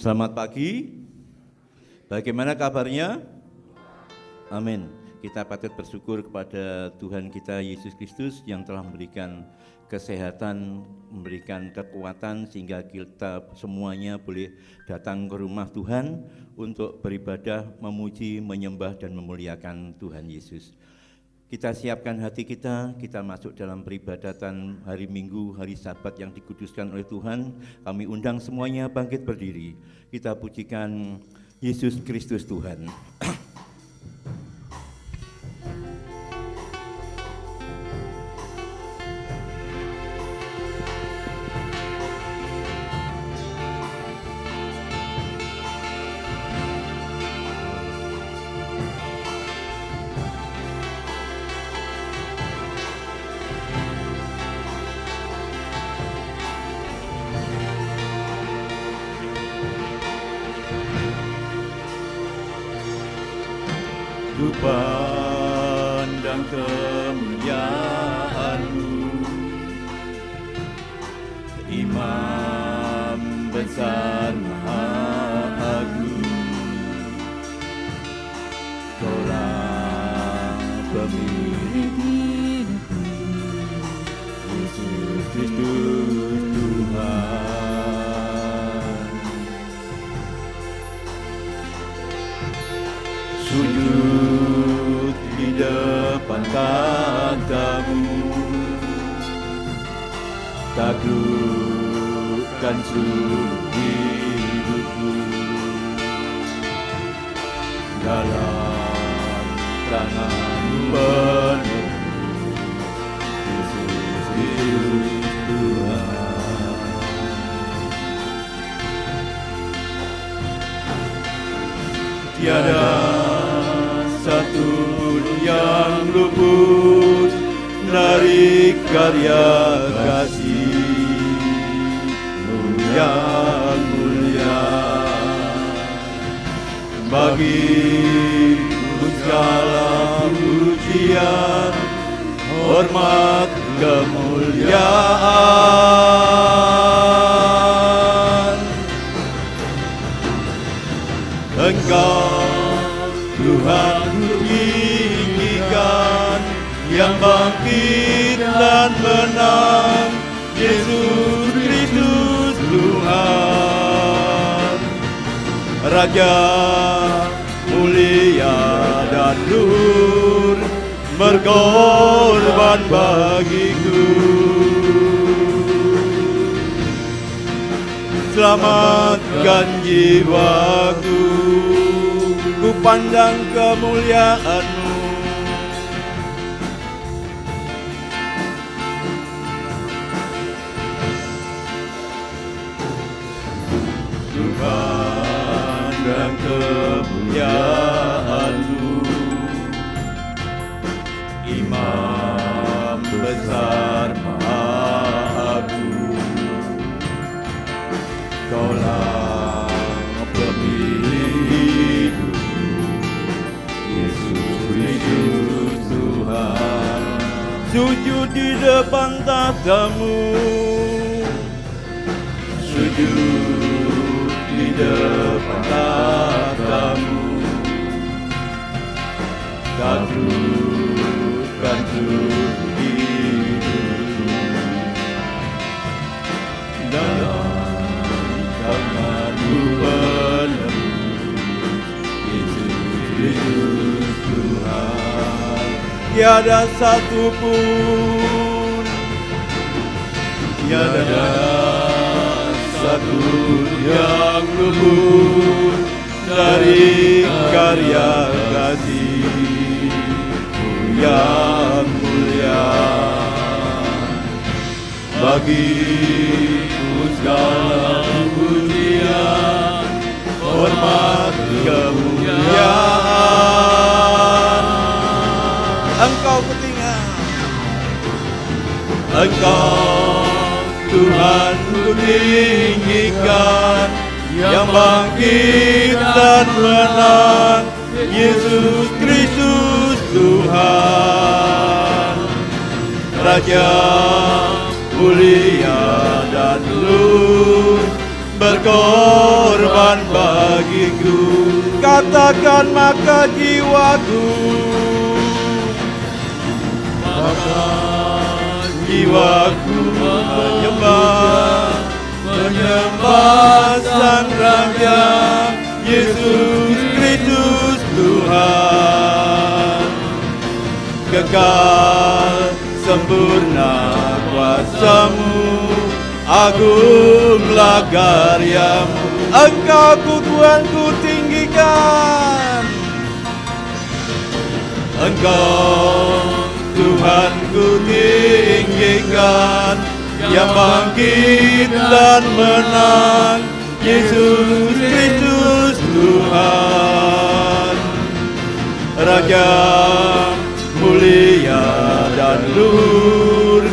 Selamat pagi. Bagaimana kabarnya? Amin. Kita patut bersyukur kepada Tuhan kita Yesus Kristus yang telah memberikan kesehatan, memberikan kekuatan sehingga kita semuanya boleh datang ke rumah Tuhan untuk beribadah, memuji, menyembah dan memuliakan Tuhan Yesus. Kita siapkan hati kita masuk dalam peribadatan hari Minggu, hari Sabat yang dikuduskan oleh Tuhan. Kami undang semuanya bangkit berdiri. Kita pujikan Yesus Kristus Tuhan. Ku pandang kemuliaan-Mu, Imam besar Maha Agung, Kaulah pemilik hidupku, Yesus Kristus Tuhan. Sujud di depan katamu, taklukkan seluruh hidupku dalam tangan-Mu penuh, Yesus Kristus Tuhan. Tiada satu pun yang luput dari karya kasih-Mu yang mulia. Bagi-Mu segala pujian, hormat, kemuliaan. Engkau Tuhan ku tinggikan, yang bangkit dan menang, Yesus Kristus Tuhan. Raja mulia dan luhur, berkorban bagiku. Selamatkan jiwaku, ku pandang kemuliaan-Mu. Ku pandang kemuliaan-Mu, Imam besar Maha Agung, Kaulah pemilik hidupku, Yesus Kristus Tuhan. Sujud di depan tahta-Mu, sujud di depan tahta-Mu, taklukkan seluruh hidupku dalam tangan-Mu penuh, Yesus Kristus Tuhan. Tiada satu pun, tiada satu yang luput dari karya kasih-Mu yang mulia. Bagi-Mu segala pujian, hormat, kemuliaan. Engkau ketinggian, Engkau Tuhan ku tinggikan, yang bangkit dan menang, Yesus Kristus Tuhan. Raja mulia dan luhur, berkorban bagiku. Katakan maka jiwaku, maka jiwaku menyembah Sang Raja Yesus Kristus Tuhan. Kekal sempurna kuasa-Mu, agunglah karya-Mu. Engkau ku Tuhan ku tinggikan, Engkau Tuhan ku tinggikan, yang bangkit dan menang, Yesus Kristus Tuhan. Raja mulia dan luhur,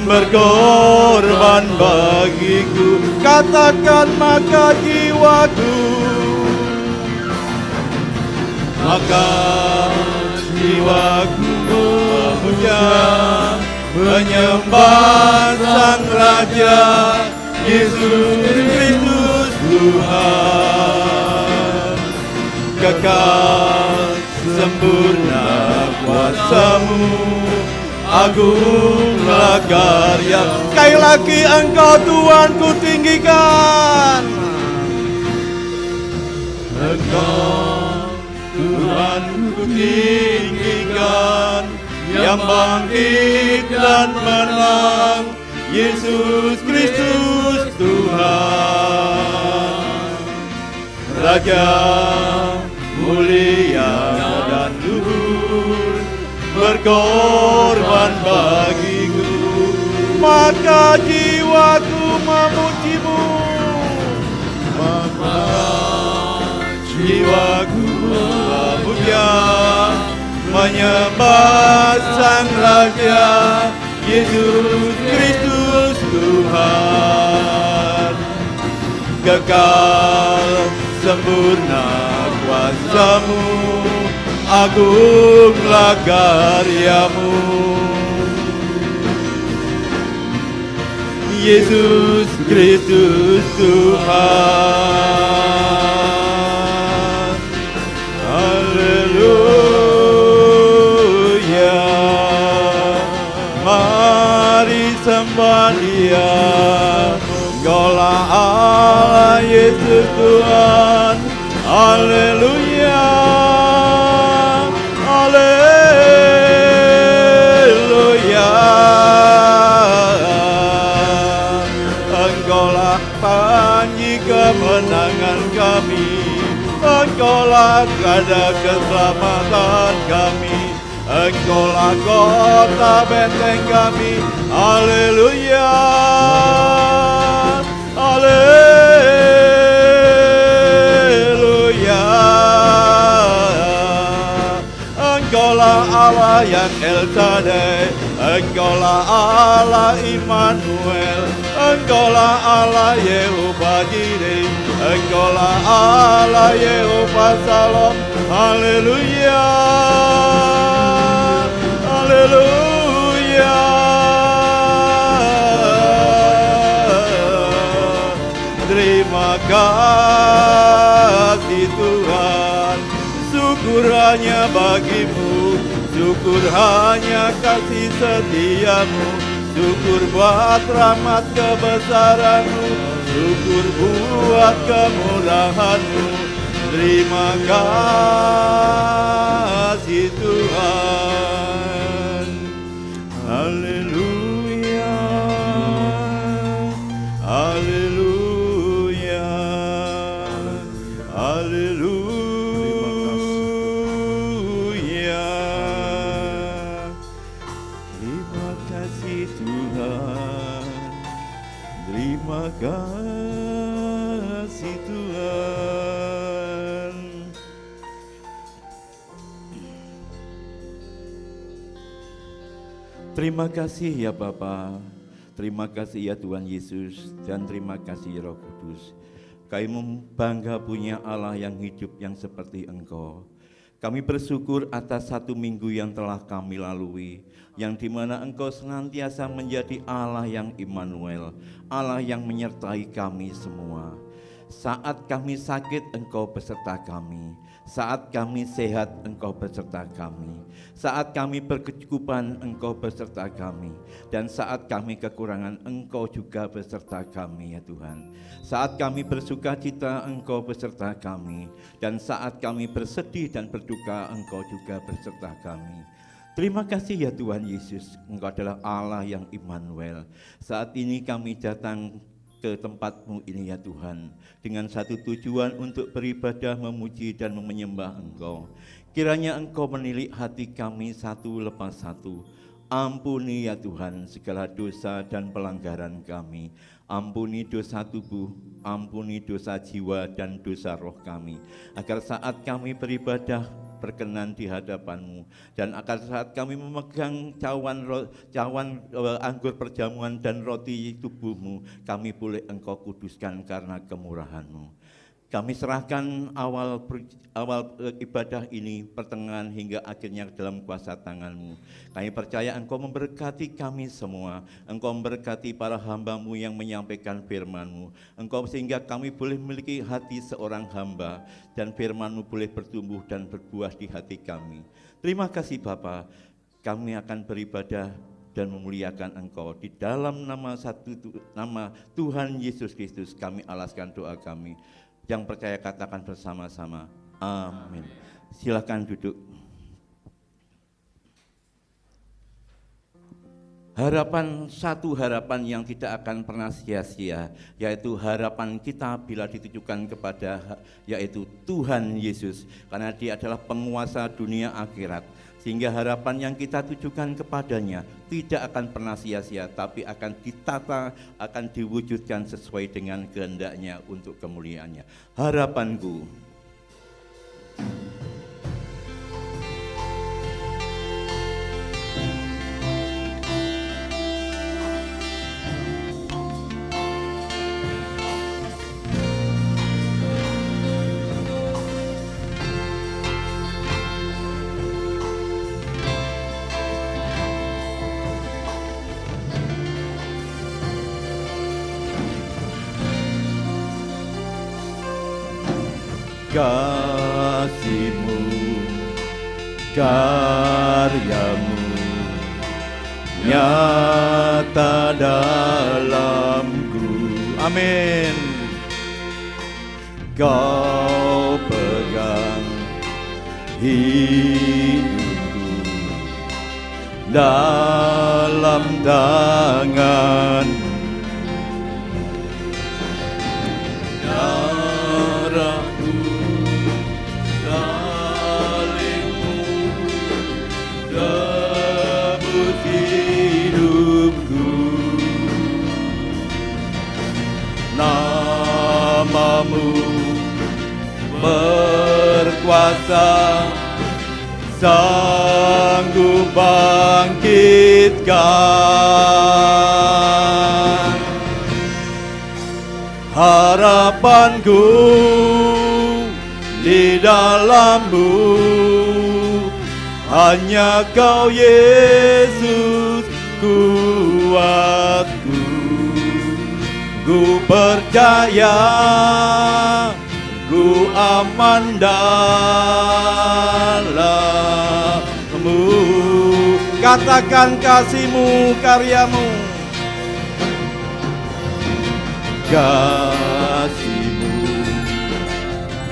berkorban bagiku. Katakan maka jiwaku, maka jiwaku memuja, menyembah Sang Raja Yesus Kristus Tuhan. Kekal sempurna kuasa-Mu, agunglah karya. Sekali lagi Engkau Tuhan ku tinggikan, Engkau Tuhan ku tinggikan, yang bangkit dan menang, Yesus Kristus Tuhan. Raja mulia dan luhur, berkorban bagiku. Maka jiwaku memuji-Mu, maka jiwaku memuja, menyembah Sang Raja Yesus Kristus Tuhan. Kekal sempurna kuasa-Mu, agunglah karya-Mu. Yesus Kristus Tuhan. Haleluya. Mari sembah Dia, Engkaulah Allah Yesus Tuhan. Haleluya. Haleluya. Engkaulah panji kemenangan kami, Engkaulah gada keselamatan kami, Engkaulah kota benteng kami. Haleluya. Haleluya. Engkaulah Allah yang El Shaddai, Engkaulah Allah Immanuel, Engkaulah Allah Yehova Jireh, Engkaulah Allah Yehova Shalom. Haleluya. Haleluya. Terima kasih Tuhan, syukur hanya bagi-Mu, syukur hanya kasih setia-Mu, syukur buat rahmat kebesaran-Mu, syukur buat kemurahan-Mu. Terima kasih Tuhan. Haleluya. Haleluya. Haleluya. Terima kasih Tuhan. Terima kasih Tuhan. Terima kasih ya Bapa, terima kasih ya Tuhan Yesus, dan terima kasih Roh Kudus. Kami bangga punya Allah yang hidup yang seperti Engkau. Kami bersyukur atas 1 minggu yang telah kami lalui, yang dimana Engkau senantiasa menjadi Allah yang Immanuel, Allah yang menyertai kami semua. Saat kami sakit, Engkau beserta kami. Saat kami sehat, Engkau beserta kami. Saat kami berkecukupan, Engkau beserta kami. Dan saat kami kekurangan, Engkau juga beserta kami ya Tuhan. Saat kami bersuka cita, Engkau beserta kami. Dan saat kami bersedih dan berduka, Engkau juga beserta kami. Terima kasih ya Tuhan Yesus, Engkau adalah Allah yang Immanuel. Saat ini kami datang ke tempat-Mu ini ya Tuhan, dengan satu tujuan untuk beribadah, memuji dan menyembah Engkau. Kiranya Engkau menilik hati kami satu lepas satu. Ampuni ya Tuhan segala dosa dan pelanggaran kami. Ampuni dosa tubuh, ampuni dosa jiwa dan dosa roh kami, agar saat kami beribadah berkenan di hadapan-Mu, dan akan saat kami memegang cawan anggur perjamuan dan roti tubuh-Mu, kami boleh Engkau kuduskan karena kemurahan-Mu. Kami serahkan awal ibadah ini, pertengahan hingga akhirnya dalam kuasa tangan-Mu. Kami percaya Engkau memberkati kami semua. Engkau memberkati para hamba-Mu yang menyampaikan firman-Mu. Engkau sehingga kami boleh memiliki hati seorang hamba, dan firman-Mu boleh bertumbuh dan berbuah di hati kami. Terima kasih Bapa. Kami akan beribadah dan memuliakan Engkau. Di dalam nama Tuhan Yesus Kristus kami alaskan doa kami. Yang percaya katakan bersama-sama, amin. Silakan duduk. Satu harapan yang tidak akan pernah sia-sia, yaitu harapan kita bila ditujukan kepada yaitu Tuhan Yesus, karena Dia adalah penguasa dunia akhirat. Sehingga harapan yang kita tujukan kepadanya tidak akan pernah sia-sia, tapi akan ditata, akan diwujudkan sesuai dengan kehendaknya untuk kemuliaannya. Harapanku. Kasih-Mu, karya-Mu nyata dalamku. Amin. Kau pegang hidupku dalam tangan-Mu. Namamu berkuasa, sanggup bangkitkan. Harapanku di dalam-Mu, hanya Kau Yesus kuatku. Ku percaya, ku aman dalam-Mu. Katakan kasih-Mu, karya-Mu. Kasih-Mu,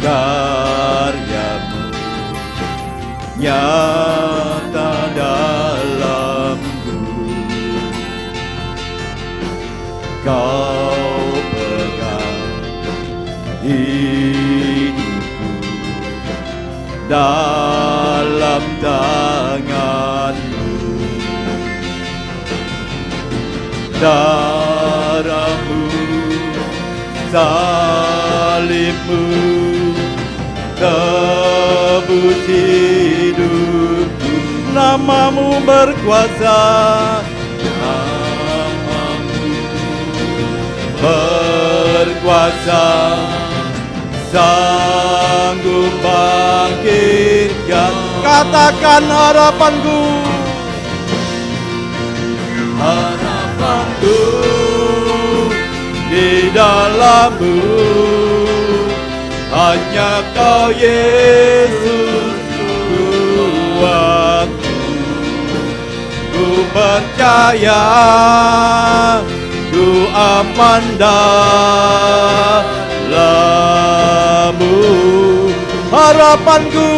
karya-Mu nyata dalamku. Kau pegang hidupku dalam tangan-Mu. Darah-Mu, salib-Mu tebus hidupku. Nama-Mu berkuasa, Nama-Mu berkuasa, sanggup bangkitkan. Katakan harapanku, harapanku di dalam-Mu, hanya Kau Yesus kuatku. Ku percaya ku aman dalam-Mu. Harapanku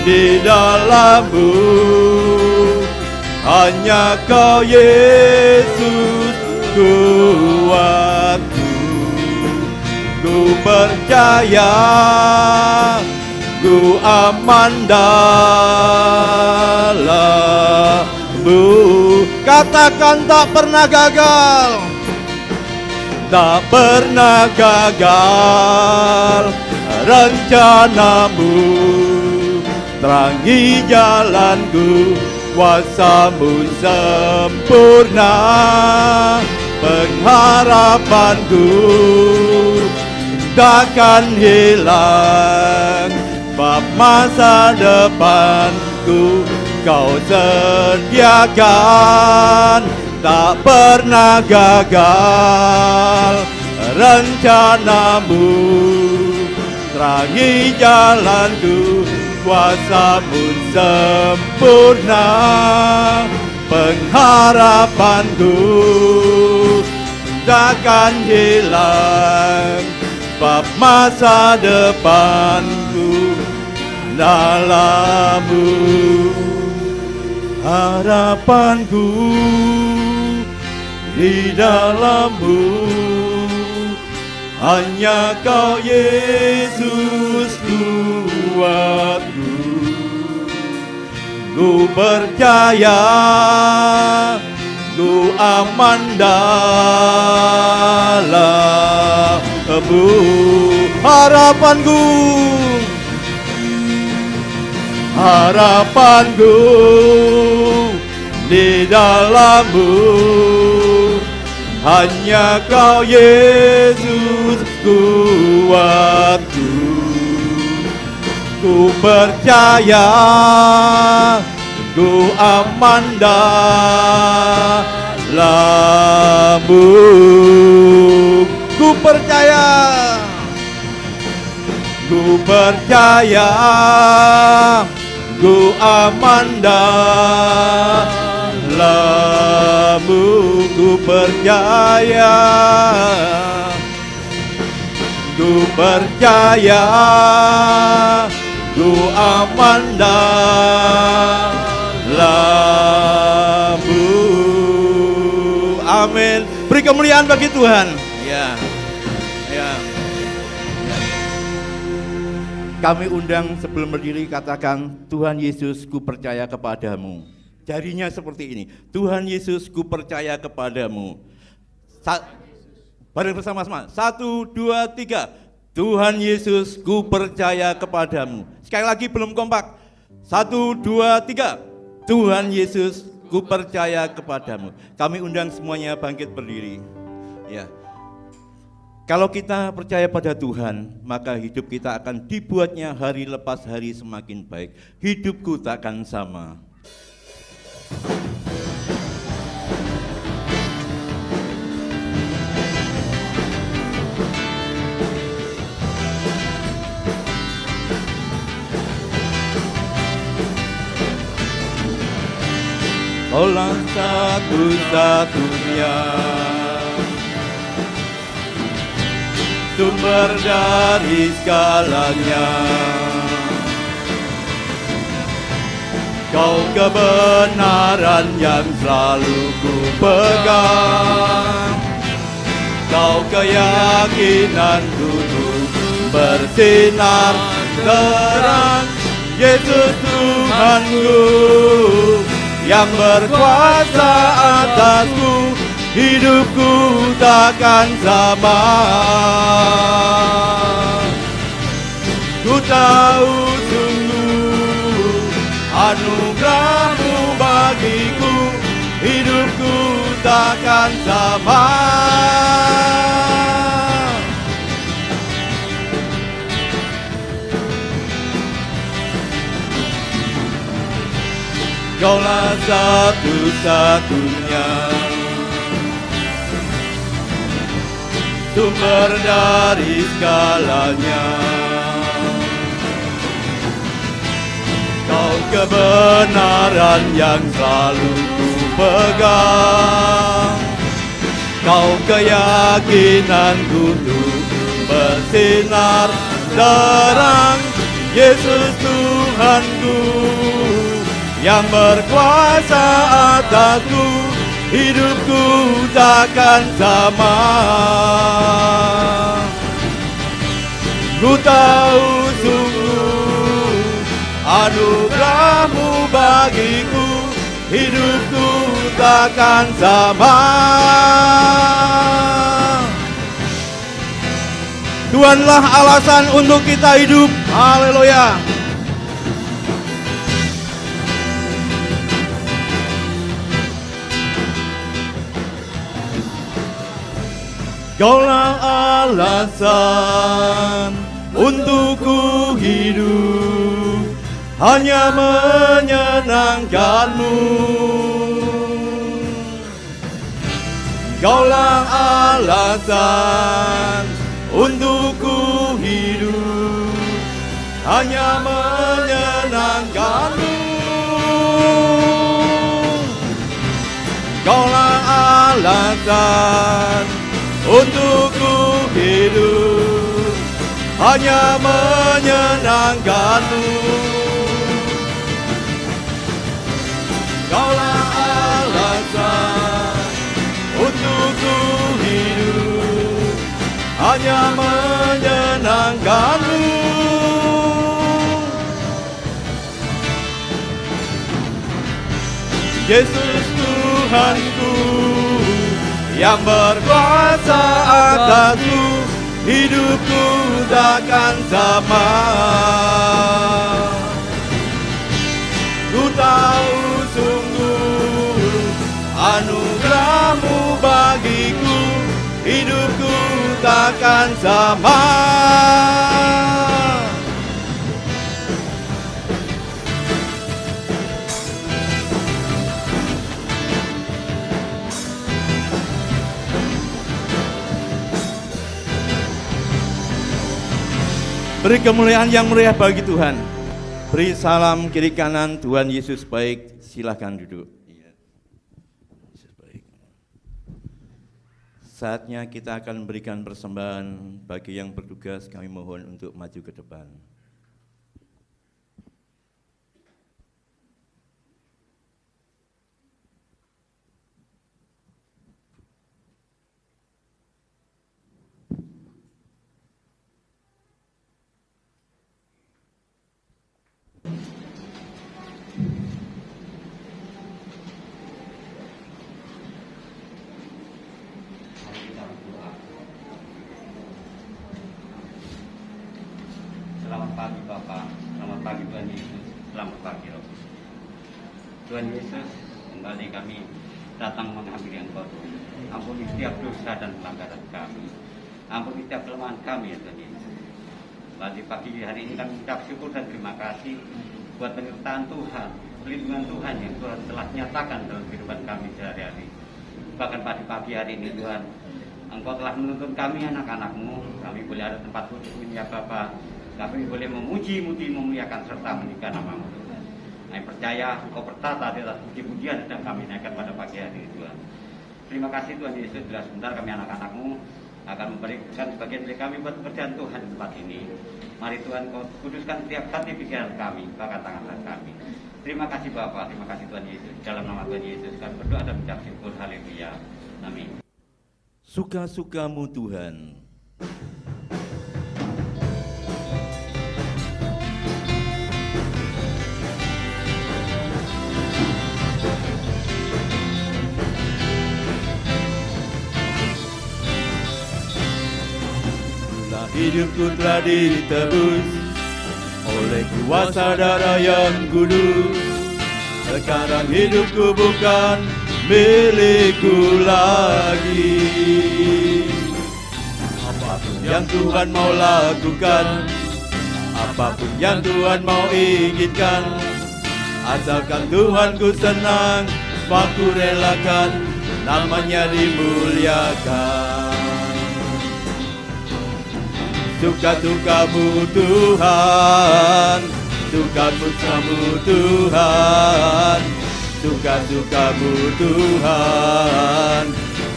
di dalam-Mu, hanya Kau Yesus kuatku. Ku percaya ku aman dalam-Mu. Katakan tak pernah gagal, tak pernah gagal rencana-Mu. Terangi jalanku, kuasa-Mu sempurna. Pengharapanku takkan hilang, bab masa depanku Kau sediakan. Tak pernah gagal rencana-Mu. Terangi jalanku, kuasa-Mu sempurna. Pengharapanku takkan hilang, bab masa depanku dalam-Mu. Harapanku di dalam-Mu, hanya Kau Yesus kuatku. Ku percaya ku aman dalam-Mu. Harapanku di dalam-Mu, hanya Kau Yesus kuatku. Ku percaya ku aman dalam-Mu. Ku percaya ku aman dalam-Mu. Ku percaya ku aman dalam-Mu. Amin. Beri kemuliaan bagi Tuhan. Ya. Kami undang sebelum berdiri, katakan, Tuhan Yesus, ku percaya kepadamu. Jarinya seperti ini, Tuhan Yesus, ku percaya kepadamu. Bareng bersama-sama, 1, 2, 3. Tuhan Yesus, ku percaya kepadamu. Sekali lagi, belum kompak. 1, 2, 3. Tuhan Yesus, ku percaya kepadamu. Kami undang semuanya bangkit berdiri. Ya. Kalau kita percaya pada Tuhan, maka hidup kita akan dibuatnya hari lepas hari semakin baik. Hidupku takkan sama. Kaulah satu-satunya sumber dari segalanya. Kau kebenaran yang selalu ku pegang. Kau keyakinan dulu bersinar terang. Yesus Tuhanku yang berkuasa atasku, hidupku takkan sama. Ku tahu sungguh anugerah-Mu bagiku, hidupku takkan sama. Kaulah satu-satunya sumber dari segalanya. Kau kebenaran yang selalu ku pegang, Kau keyakinanku untuk bersinar terang. Yesus Tuhanku yang berkuasa atasku, hidupku takkan sama. Ku tahu sungguh anugerah-Mu bagiku, hidupku takkan sama. Tuhanlah alasan untuk kita hidup. Haleluya. Kaulah alasan untuk ku hidup, hanya menyenangkan-Mu. Kaulah alasan untuk ku hidup, hanya menyenangkan-Mu. Kaulah alasan untuk ku hidup, hanya menyenangkan-Mu. Kaulah alasan untuk ku hidup, hanya menyenangkan-Mu. Yesus Tuhanku yang berkuasa atasku, hidupku takkan sama. Ku tahu sungguh anugerah-Mu bagiku, hidupku takkan sama. Beri kemuliaan yang meriah bagi Tuhan. Beri salam kiri kanan. Tuhan Yesus baik. Silakan duduk. Yesus baik. Saatnya kita akan memberikan persembahan. Bagi yang bertugas kami mohon untuk maju ke depan. Selamat pagi Bapak, selamat pagi Tuhan Yesus, selamat pagi Roh Kudus. Tuhan Yesus, kembali kami datang menghampiri Engkau Tuhan. Ampuni setiap dosa dan pelanggaran kami, ampuni setiap kelemahan kami ya Tuhan Yesus. Kembali pagi hari ini kami ucap syukur dan terima kasih buat penyertaan Tuhan, perlindungan Tuhan yang Tuhan telah nyatakan dalam kehidupan kami sehari-hari. Bahkan pada pagi hari ini Tuhan, Engkau telah menuntun kami anak-anak-Mu, kami boleh ada tempat duduk ya Bapak. Kami boleh memuji-muji, memuliakan serta meninggikan nama-Mu Tuhan. Kami percaya Engkau bertata di atas puji-pujian dan kami naikkan pada pagi hari ini Tuhan. Terima kasih Tuhan Yesus, bila sebentar kami anak-anak-Mu akan memberikan sebagian dari kami buat pekerjaan Tuhan di tempat ini. Mari Tuhan Kau kuduskan setiap hati pikiran kami, bahkan tangan kami. Terima kasih Bapa, terima kasih Tuhan Yesus. Dalam nama Tuhan Yesus kami berdoa dan mengucap syukur. Haleluya. Amin. Suka-sukamu Tuhan. Hidupku telah ditebus oleh kuasa darah yang kudus. Sekarang hidupku bukan milikku lagi. Apapun yang Tuhan mau lakukan, apapun yang Tuhan mau inginkan, asalkan Tuhanku senang, aku relakan, namanya dimuliakan. suka-sukamu Tuhan, suka-sukamu Tuhan, suka-sukamu Tuhan,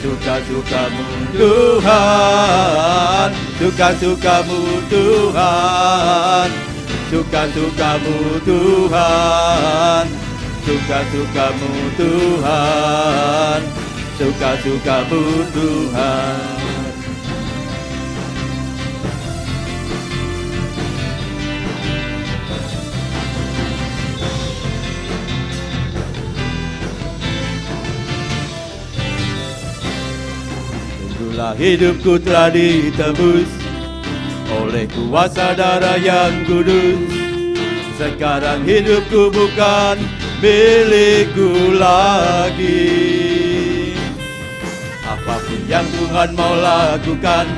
suka-sukamu Tuhan, suka-sukamu Tuhan, suka-sukamu Tuhan, suka-sukamu Tuhan, suka-sukamu Tuhan. Hidupku telah ditebus oleh kuasa darah yang kudus. Sekarang hidupku bukan milikku lagi. Apapun yang Tuhan mau lakukan,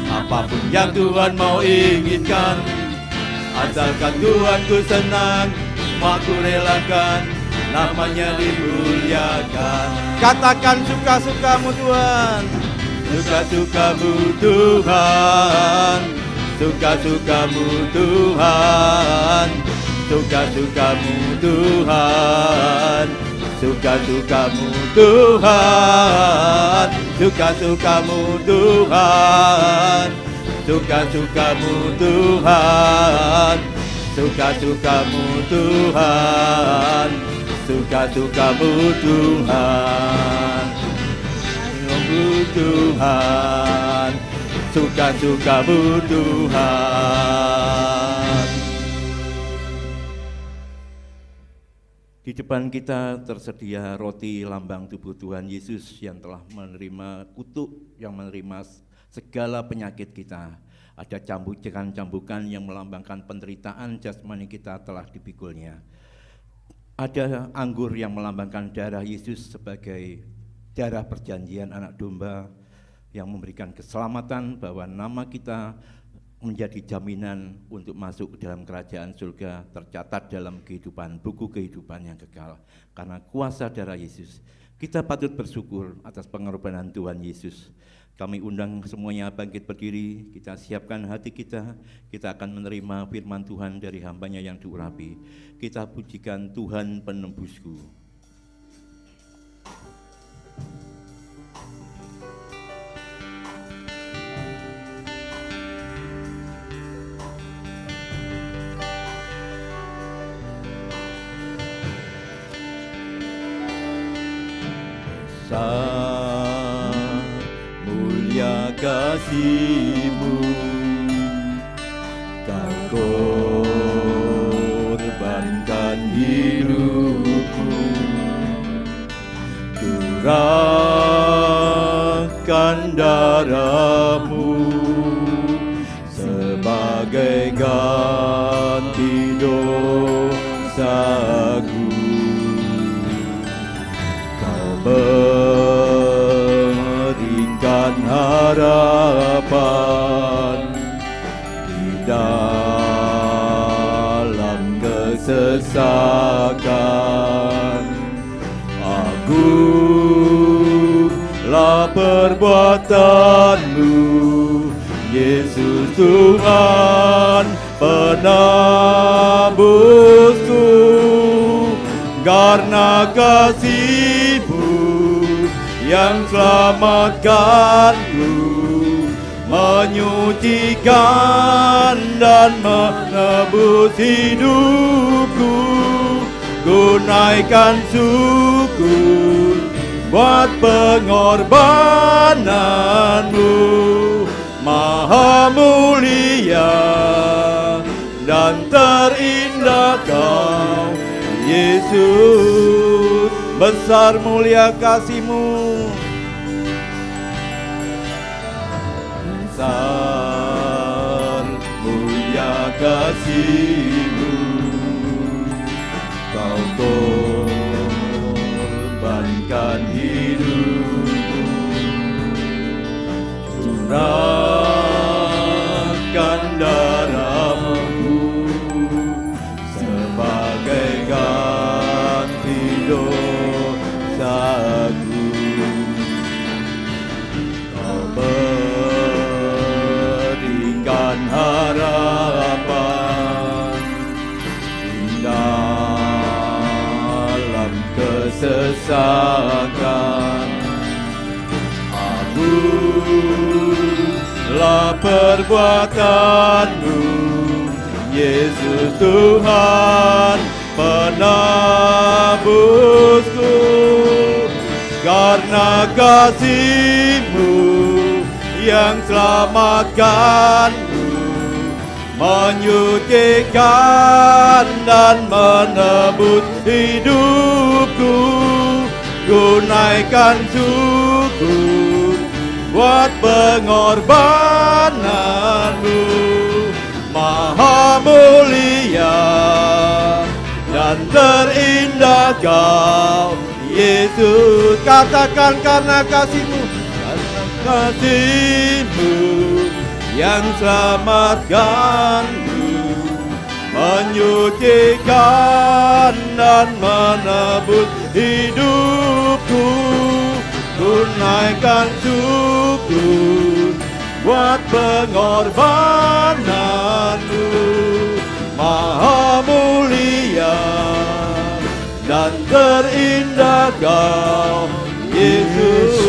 apapun yang Tuhan mau inginkan, asalkan Tuhan ku senang, mau ku relakan, namanya dimuliakan. Katakan suka-sukamu Tuhan, suka-sukamu Tuhan, suka-sukamu Tuhan, suka-sukamu Tuhan, suka-sukamu Tuhan, suka-sukamu Tuhan, suka-sukamu Tuhan, suka-sukamu Tuhan, suka-sukamu Tuhan, Tuhan, suka-sukamu Tuhan. Di depan kita tersedia roti lambang tubuh Tuhan Yesus yang telah menerima kutuk, yang menerima segala penyakit kita. Ada cambukan-cambukan yang melambangkan penderitaan jasmani kita telah dipikulnya. Ada anggur yang melambangkan darah Yesus sebagai darah perjanjian anak domba yang memberikan keselamatan, bahwa nama kita menjadi jaminan untuk masuk ke dalam kerajaan surga, tercatat dalam kehidupan, buku kehidupan yang kekal. Karena kuasa darah Yesus, kita patut bersyukur atas pengorbanan Tuhan Yesus. Kami undang semuanya bangkit berdiri, kita siapkan hati kita akan menerima firman Tuhan dari hambanya yang diurapi. Kita pujikan Tuhan penebusku. Mulia kasih-Mu, Kau korbankan hidupku, curahkan darah-Mu sebagai ganti dosaku. Berikan harapan di dalam kesesakan. Agunglah perbuatan-Mu, Yesus Tuhan penebusku. Karena kasih-Mu yang selamatkanku, menyucikan dan menebus hidupku. Ku naikkan syukur buat pengorbanan-Mu, Maha mulia dan terindah Kau Yesus. Besar mulia kasih-Mu, besar mulia kasih-Mu, Kau korbankan hidupku, curahkan darah-Mu sebagai ganti dosaku. Kau berikan menyisakan. Ampunilah perbuatanmu, Yesus Tuhan penebusku. Karena kasih-Mu yang selamatkanku, menyucikan dan menebus hidupku. Tunaikan syukur buat pengorbananmu. Maha mulia dan terindah Kau, Yesus. Katakan karena kasih-Mu, karena kasih-Mu yang selamatkanku, menyucikan dan menebus hidupku. Tunaikan syukur buat pengorbananmu. Maha mulia dan terindah Kau, Yesus.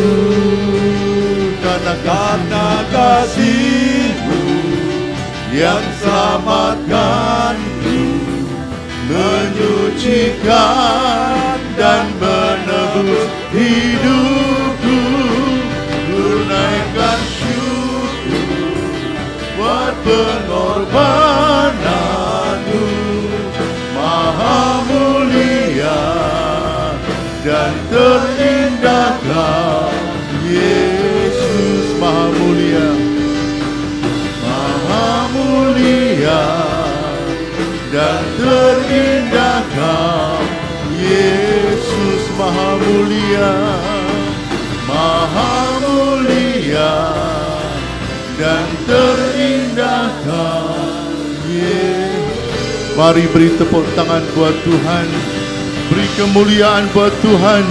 Karena kasih-Mu yang selamatkanku, menyucikan dan menebus hidupku. Tunaikan syukur buat pengorbananmu. Maha mulia dan terindah Kau, Yesus. Maha mulia, Maha mulia dan terindah Kau, Yesus. Maha mulia, Maha mulia dan terindah Kau, Yesus. Mari beri tepuk tangan buat Tuhan, beri kemuliaan buat Tuhan.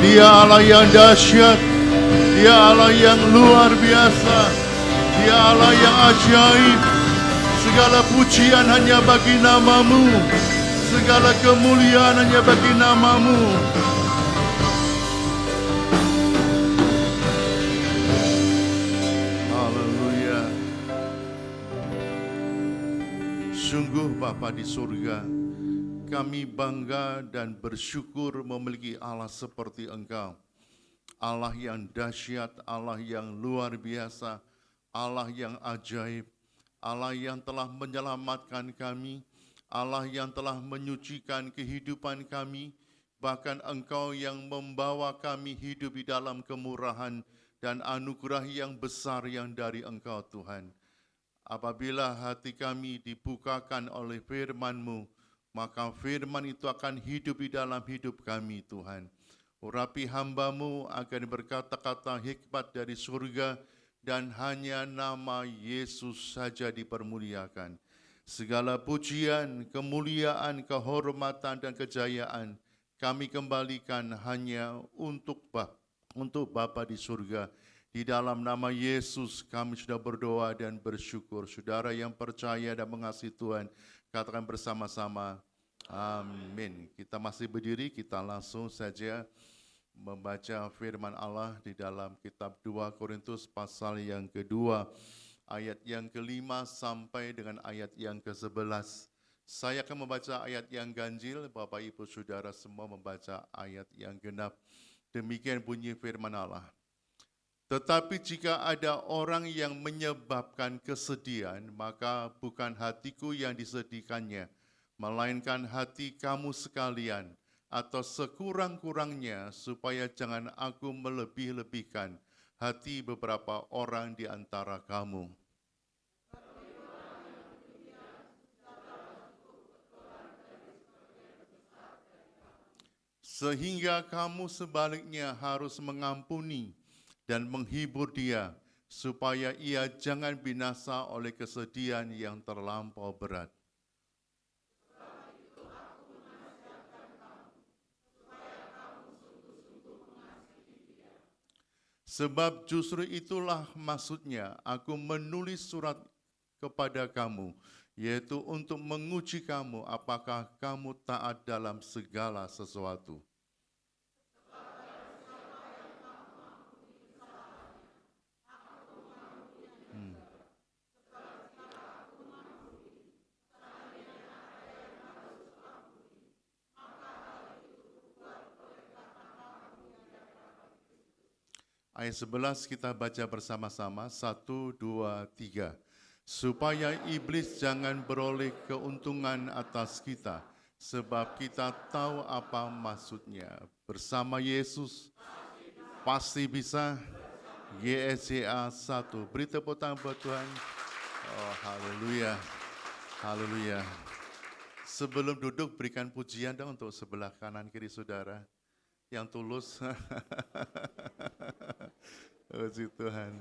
Dia Allah yang dahsyat, Dia Allah yang luar biasa, Dia Allah yang ajaib. Segala pujian hanya bagi nama-Mu, segala kemuliaan hanya bagi nama-Mu. Haleluya. Sungguh Bapa di surga, kami bangga dan bersyukur memiliki Allah seperti Engkau. Allah yang dahsyat, Allah yang luar biasa, Allah yang ajaib, Allah yang telah menyelamatkan kami, Allah yang telah menyucikan kehidupan kami, bahkan Engkau yang membawa kami hidup di dalam kemurahan dan anugerah yang besar yang dari Engkau Tuhan. Apabila hati kami dibukakan oleh firman-Mu, maka firman itu akan hidup di dalam hidup kami Tuhan. Urapi hamba-Mu agar berkata-kata hikmat dari surga dan hanya nama Yesus saja dipermuliakan. Segala pujian, kemuliaan, kehormatan dan kejayaan kami kembalikan hanya untuk Bapa di surga. Di dalam nama Yesus kami sudah berdoa dan bersyukur. Saudara yang percaya dan mengasihi Tuhan, katakan bersama-sama, amin. Kita masih berdiri, kita langsung saja membaca firman Allah di dalam kitab 2 Korintus pasal yang kedua, ayat yang kelima sampai dengan ayat yang ke-11. Saya akan membaca ayat yang ganjil, Bapak Ibu Saudara semua membaca ayat yang genap. Demikian bunyi firman Allah. Tetapi jika ada orang yang menyebabkan kesedihan, maka bukan hatiku yang disedihkannya, melainkan hati kamu sekalian, atau sekurang-kurangnya supaya jangan aku melebih-lebihkan hati beberapa orang di antara kamu. Sehingga kamu sebaliknya harus mengampuni dan menghibur dia, supaya ia jangan binasa oleh kesedihan yang terlampau berat. Sebab justru itulah maksudnya aku menulis surat kepada kamu, yaitu untuk menguji kamu apakah kamu taat dalam segala sesuatu. Ayat 11 kita baca bersama-sama, 1, 2, 3. Supaya iblis jangan beroleh keuntungan atas kita, sebab kita tahu apa maksudnya. Bersama Yesus pasti bisa. YSCA 1. Beri tepuk tangan buat Tuhan. Oh, haleluya. Haleluya. Sebelum duduk berikan pujian dong untuk sebelah kanan kiri saudara yang tulus. Puji Tuhan.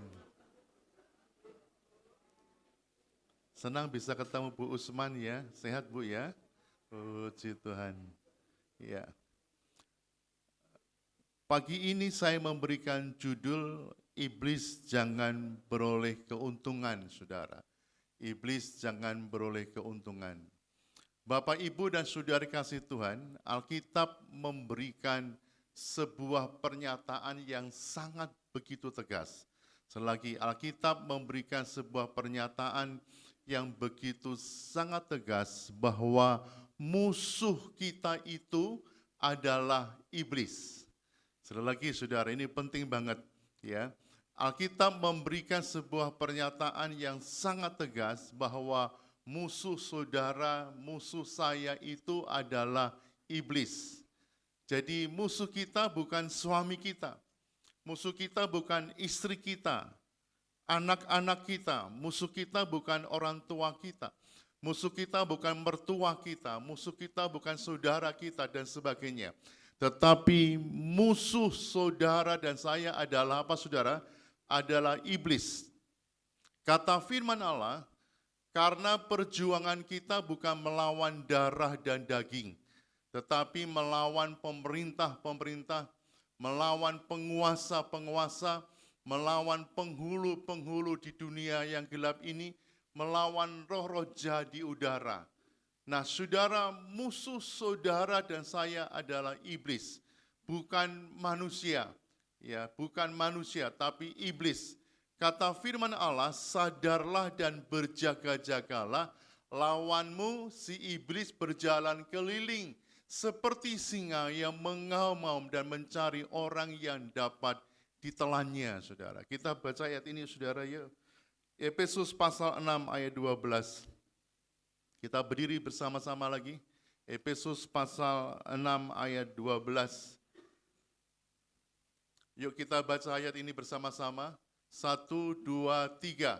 Senang bisa ketemu Bu Usman ya. Sehat Bu ya? Puji Tuhan. Ya. Pagi ini saya memberikan judul Iblis jangan beroleh keuntungan, saudara. Iblis jangan beroleh keuntungan. Bapak, Ibu, dan saudara kasih Tuhan, Alkitab memberikan sebuah pernyataan yang sangat begitu tegas. Selagi Alkitab memberikan sebuah pernyataan yang begitu sangat tegas bahwa musuh kita itu adalah iblis. Sekali lagi saudara, ini penting banget ya. Alkitab memberikan sebuah pernyataan yang sangat tegas bahwa musuh saudara, musuh saya itu adalah iblis. Jadi musuh kita bukan suami kita, musuh kita bukan istri kita, anak-anak kita, musuh kita bukan orang tua kita, musuh kita bukan mertua kita, musuh kita bukan saudara kita dan sebagainya. Tetapi musuh saudara dan saya adalah apa saudara? Adalah iblis. Kata firman Allah, karena perjuangan kita bukan melawan darah dan daging, tetapi melawan pemerintah-pemerintah, melawan penguasa-penguasa, melawan penghulu-penghulu di dunia yang gelap ini, melawan roh-roh jahat di udara. Nah, saudara, musuh saudara dan saya adalah iblis, bukan manusia. Ya, bukan manusia, tapi iblis. Kata firman Allah, sadarlah dan berjaga-jagalah, lawanmu si iblis berjalan keliling seperti singa yang mengaum-ngaum dan mencari orang yang dapat ditelannya, saudara. Kita baca ayat ini, saudara, ya. Efesus pasal 6 ayat 12. Kita berdiri bersama-sama lagi. Efesus pasal 6 ayat 12. Yuk kita baca ayat ini bersama-sama. 1, 2, 3.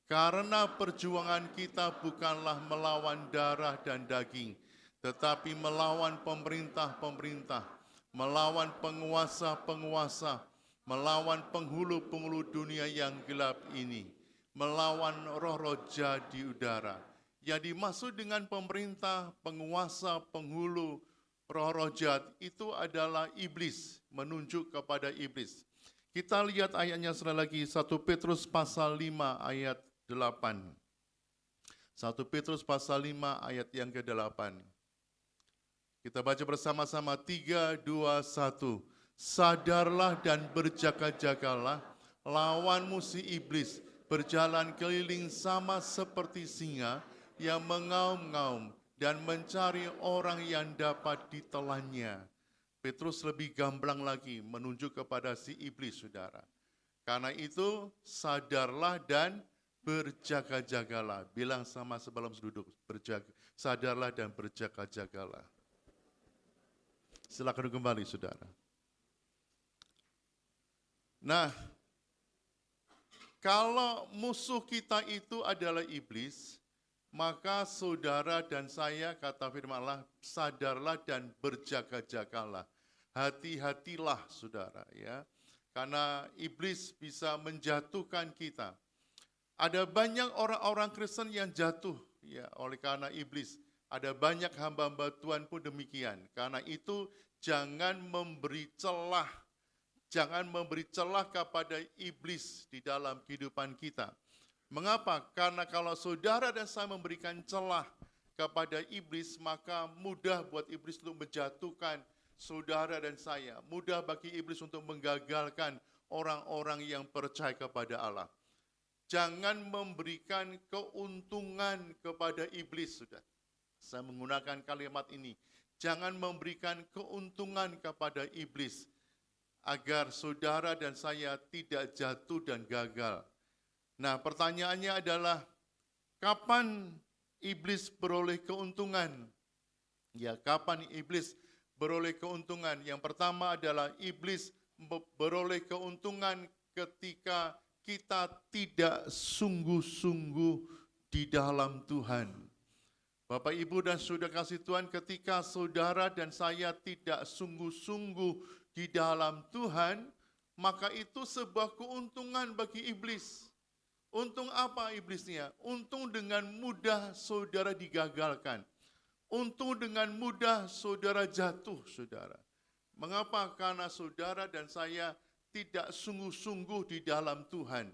Karena perjuangan kita bukanlah melawan darah dan daging, tetapi melawan pemerintah-pemerintah, melawan penguasa-penguasa, melawan penghulu-penghulu dunia yang gelap ini, melawan roh-roh jahat di udara. Yang dimaksud dengan pemerintah, penguasa, penghulu, roh-roh jahat itu adalah iblis, menunjuk kepada iblis. Kita lihat ayatnya sekali lagi, 1 Petrus pasal 5 ayat 8. 1 Petrus pasal 5 ayat yang ke-8. Kita baca bersama-sama, 3, 2, 1. Sadarlah dan berjaga-jagalah, lawanmu si iblis berjalan keliling sama seperti singa yang mengaum-ngaum dan mencari orang yang dapat ditelannya. Petrus lebih gamblang lagi menunjuk kepada si iblis, saudara. Karena itu sadarlah dan berjaga-jagalah. Bilang sama sebelum duduk, sadarlah dan berjaga-jagalah. Silakan kembali, saudara. Nah, kalau musuh kita itu adalah iblis, maka saudara dan saya, kata firman Allah, sadarlah dan berjaga-jagalah. Hati-hatilah saudara ya. Karena iblis bisa menjatuhkan kita. Ada banyak orang-orang Kristen yang jatuh ya oleh karena iblis. Ada banyak hamba-hamba Tuhan pun demikian. Karena itu jangan memberi celah. Jangan memberi celah kepada iblis di dalam kehidupan kita. Mengapa? Karena kalau saudara dan saya memberikan celah kepada iblis, maka mudah buat iblis untuk menjatuhkan saudara dan saya. Mudah bagi iblis untuk menggagalkan orang-orang yang percaya kepada Allah. Jangan memberikan keuntungan kepada iblis, sudah. Saya menggunakan kalimat ini. Jangan memberikan keuntungan kepada iblis. agar saudara dan saya tidak jatuh dan gagal. Nah, pertanyaannya adalah, kapan iblis beroleh keuntungan? Ya, kapan iblis beroleh keuntungan? Yang pertama adalah iblis beroleh keuntungan ketika kita tidak sungguh-sungguh di dalam Tuhan. Bapak, Ibu, dan saudara kasih Tuhan, ketika saudara dan saya tidak sungguh-sungguh di dalam Tuhan, maka itu sebuah keuntungan bagi iblis. Untung apa iblisnya? Untung dengan mudah saudara digagalkan. Untung dengan mudah saudara jatuh, saudara. Mengapa? Karena saudara dan saya tidak sungguh-sungguh di dalam Tuhan.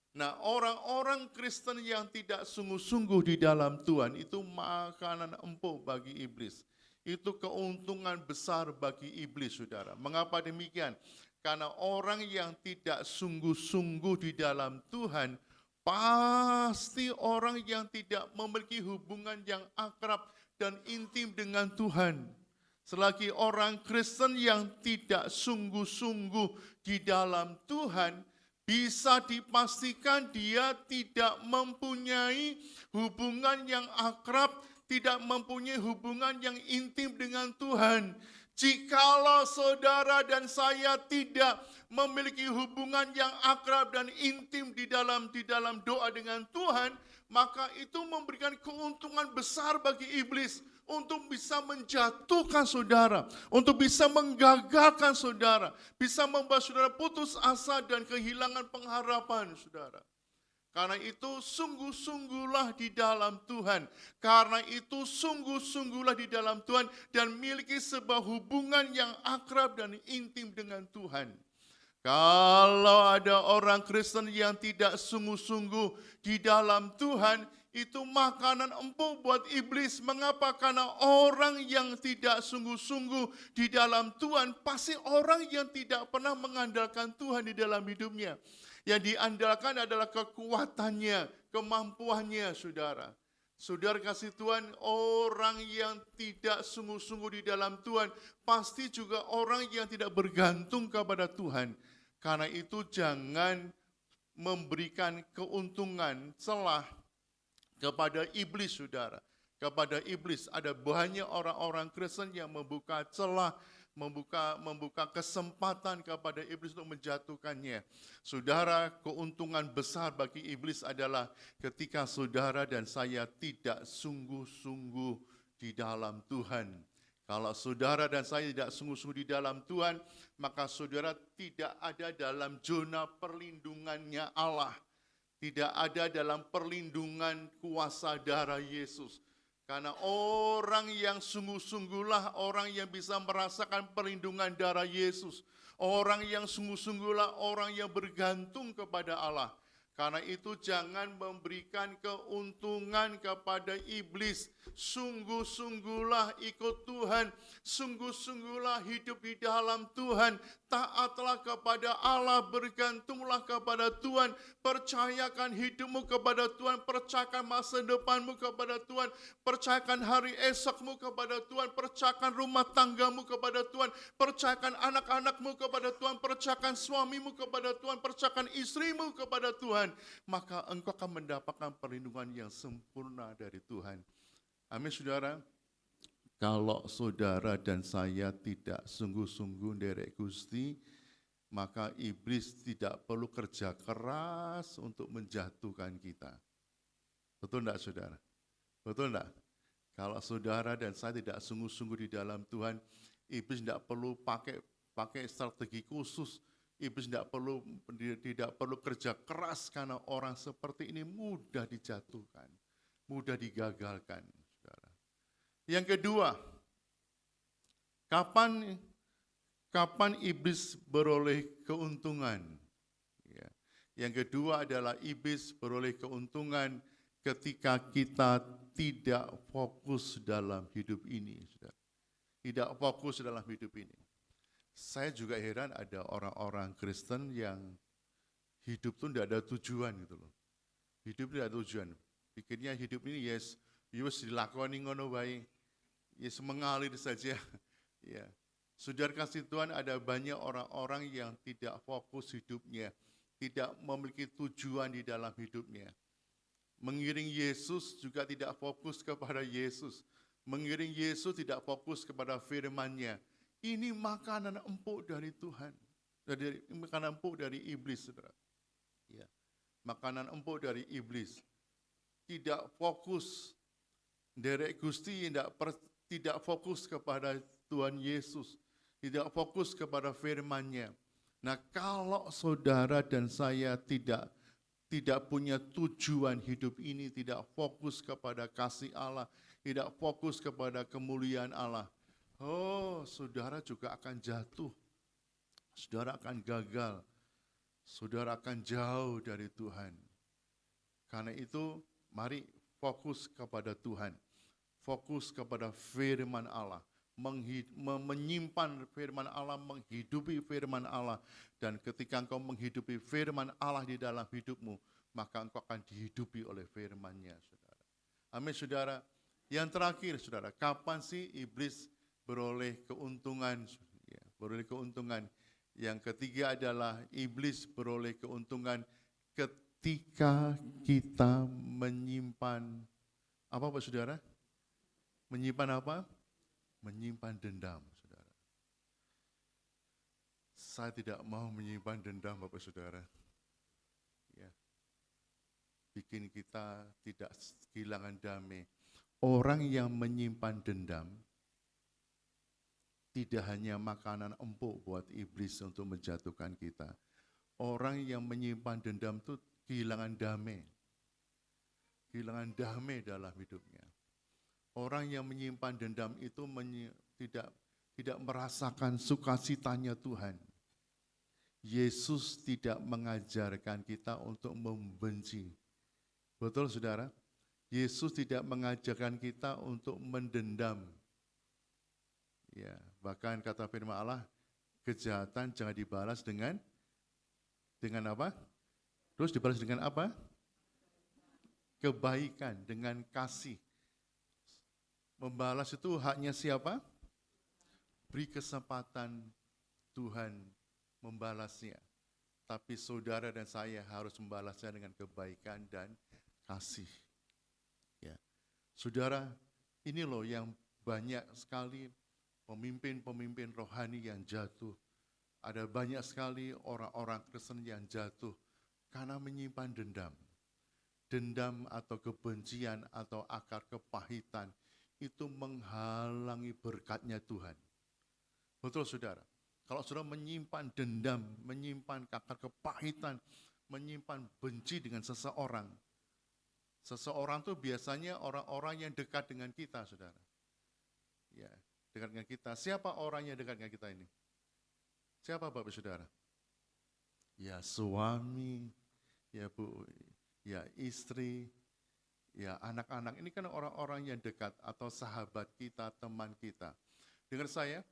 Nah, orang-orang Kristen yang tidak sungguh-sungguh di dalam Tuhan itu makanan empuk bagi iblis. Itu keuntungan besar bagi iblis, saudara. Mengapa demikian? Karena orang yang tidak sungguh-sungguh di dalam Tuhan, pasti orang yang tidak memiliki hubungan yang akrab dan intim dengan Tuhan. Selagi orang Kristen yang tidak sungguh-sungguh di dalam Tuhan, bisa dipastikan dia tidak mempunyai hubungan yang akrab, tidak mempunyai hubungan yang intim dengan Tuhan. Jikalau saudara dan saya tidak memiliki hubungan yang akrab dan intim di dalam doa dengan Tuhan, maka itu memberikan keuntungan besar bagi iblis untuk bisa menjatuhkan saudara, untuk bisa menggagalkan saudara, bisa membuat saudara putus asa dan kehilangan pengharapan, saudara. Karena itu sungguh-sungguhlah di dalam Tuhan. Karena itu sungguh-sungguhlah di dalam Tuhan dan miliki sebuah hubungan yang akrab dan intim dengan Tuhan. Kalau ada orang Kristen yang tidak sungguh-sungguh di dalam Tuhan, itu makanan empuk buat iblis. Mengapa? Karena orang yang tidak sungguh-sungguh di dalam Tuhan pasti orang yang tidak pernah mengandalkan Tuhan di dalam hidupnya. Yang diandalkan adalah kekuatannya, kemampuannya, saudara. Saudara kasih Tuhan, orang yang tidak sungguh-sungguh di dalam Tuhan pasti juga orang yang tidak bergantung kepada Tuhan. Karena itu jangan memberikan keuntungan, celah kepada iblis, saudara. Kepada iblis, ada banyak orang-orang Kristen yang membuka celah, membuka kesempatan kepada iblis untuk menjatuhkannya. Saudara, keuntungan besar bagi iblis adalah ketika saudara dan saya tidak sungguh-sungguh di dalam Tuhan. Kalau saudara dan saya tidak sungguh-sungguh di dalam Tuhan, maka saudara tidak ada dalam zona perlindungannya Allah. Tidak ada dalam perlindungan kuasa darah Yesus. Karena orang yang sungguh-sungguhlah orang yang bisa merasakan perlindungan darah Yesus. Orang yang sungguh-sungguhlah orang yang bergantung kepada Allah. Karena itu jangan memberikan keuntungan kepada iblis. Sungguh-sungguhlah ikut Tuhan. Sungguh-sungguhlah hidup di dalam Tuhan. Taatlah kepada Allah, bergantunglah kepada Tuhan. Percayakan hidupmu kepada Tuhan. Percayakan masa depanmu kepada Tuhan. Percayakan hari esokmu kepada Tuhan. Percayakan rumah tanggamu kepada Tuhan. Percayakan anak-anakmu kepada Tuhan. Percayakan suamimu kepada Tuhan. Percayakan istrimu kepada Tuhan. Maka engkau akan mendapatkan perlindungan yang sempurna dari Tuhan. Amin, saudara. Kalau saudara dan saya tidak sungguh-sungguh nderek Gusti, maka iblis tidak perlu kerja keras untuk menjatuhkan kita. Betul enggak, saudara? Betul enggak? Kalau saudara dan saya tidak sungguh-sungguh di dalam Tuhan, iblis tidak perlu pakai strategi khusus. Iblis tidak perlu kerja keras karena orang seperti ini mudah dijatuhkan, mudah digagalkan. Saudara. Yang kedua, kapan iblis beroleh keuntungan? Ya. Yang kedua adalah iblis beroleh keuntungan ketika kita tidak fokus dalam hidup ini. Saudara. Tidak fokus dalam hidup ini. Saya juga heran ada orang-orang Kristen yang hidup tuh tidak ada tujuan gitu loh. Hidup tidak ada tujuan. Pikirnya hidup ini yes dilakoni ngono wae. Yes mengalir saja. Ya. Saudara kasih Tuhan, ada banyak orang-orang yang tidak fokus hidupnya, tidak memiliki tujuan di dalam hidupnya. Mengiring Yesus juga tidak fokus kepada Yesus. Mengiring Yesus tidak fokus kepada firman-Nya. Ini makanan empuk dari Tuhan. Makanan empuk dari iblis, saudara. Ya. Makanan empuk dari iblis. Tidak fokus. Derek Gusti tidak fokus kepada Tuhan Yesus. Tidak fokus kepada firman-Nya. Nah, kalau saudara dan saya tidak punya tujuan hidup ini, tidak fokus kepada kasih Allah, tidak fokus kepada kemuliaan Allah, saudara juga akan jatuh, saudara akan gagal, saudara akan jauh dari Tuhan. Karena itu, mari fokus kepada Tuhan, fokus kepada firman Allah, menyimpan firman Allah, menghidupi firman Allah. Dan ketika engkau menghidupi firman Allah di dalam hidupmu, maka engkau akan dihidupi oleh firman-Nya, saudara. Amin, saudara. Yang terakhir, saudara, kapan sih iblis beroleh keuntungan? Ya, beroleh keuntungan. Yang ketiga adalah iblis beroleh keuntungan ketika kita menyimpan, apa Pak Saudara? Menyimpan apa? Menyimpan dendam, saudara. Saya tidak mau menyimpan dendam, Bapak Saudara. Ya. Bikin kita tidak kehilangan damai. Orang yang menyimpan dendam tidak hanya makanan empuk buat iblis untuk menjatuhkan kita. Orang yang menyimpan dendam itu kehilangan damai. Kehilangan damai dalam hidupnya. Orang yang menyimpan dendam itu tidak merasakan sukacitanya Tuhan. Yesus tidak mengajarkan kita untuk membenci. Betul, saudara? Yesus tidak mengajarkan kita untuk mendendam. Ya, bahkan kata firman Allah, kejahatan jangan dibalas dengan apa? Terus dibalas dengan apa? Kebaikan, dengan kasih. Membalas itu haknya siapa? Beri kesempatan Tuhan membalasnya. Tapi saudara dan saya harus membalasnya dengan kebaikan dan kasih. Ya. Saudara, ini loh yang banyak sekali pemimpin-pemimpin rohani yang jatuh. Ada banyak sekali orang-orang Kristen yang jatuh karena menyimpan dendam. Dendam atau kebencian atau akar kepahitan itu menghalangi berkatnya Tuhan. Betul, saudara? Kalau saudara menyimpan dendam, menyimpan akar kepahitan, menyimpan benci dengan seseorang. Seseorang itu biasanya orang-orang yang dekat dengan kita, saudara. Ya, dekat dengan kita. Siapa orang yang dekat dengan kita ini? Siapa Bapak Saudara? Ya suami, ya Bu, ya istri, ya anak-anak. Ini kan orang-orang yang dekat atau sahabat kita, teman kita. Dengar saya,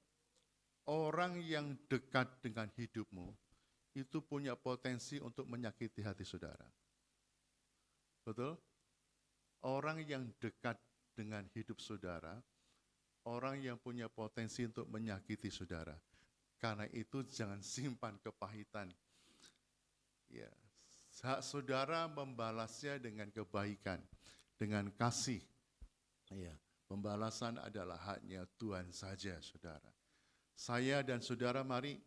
orang yang dekat dengan hidupmu itu punya potensi untuk menyakiti hati saudara. Betul? Orang yang dekat dengan hidup saudara, orang yang punya potensi untuk menyakiti saudara. Karena itu jangan simpan kepahitan. Ya, hak saudara membalasnya dengan kebaikan, dengan kasih. Ya, pembalasan adalah haknya Tuhan saja, saudara. Saya dan saudara mari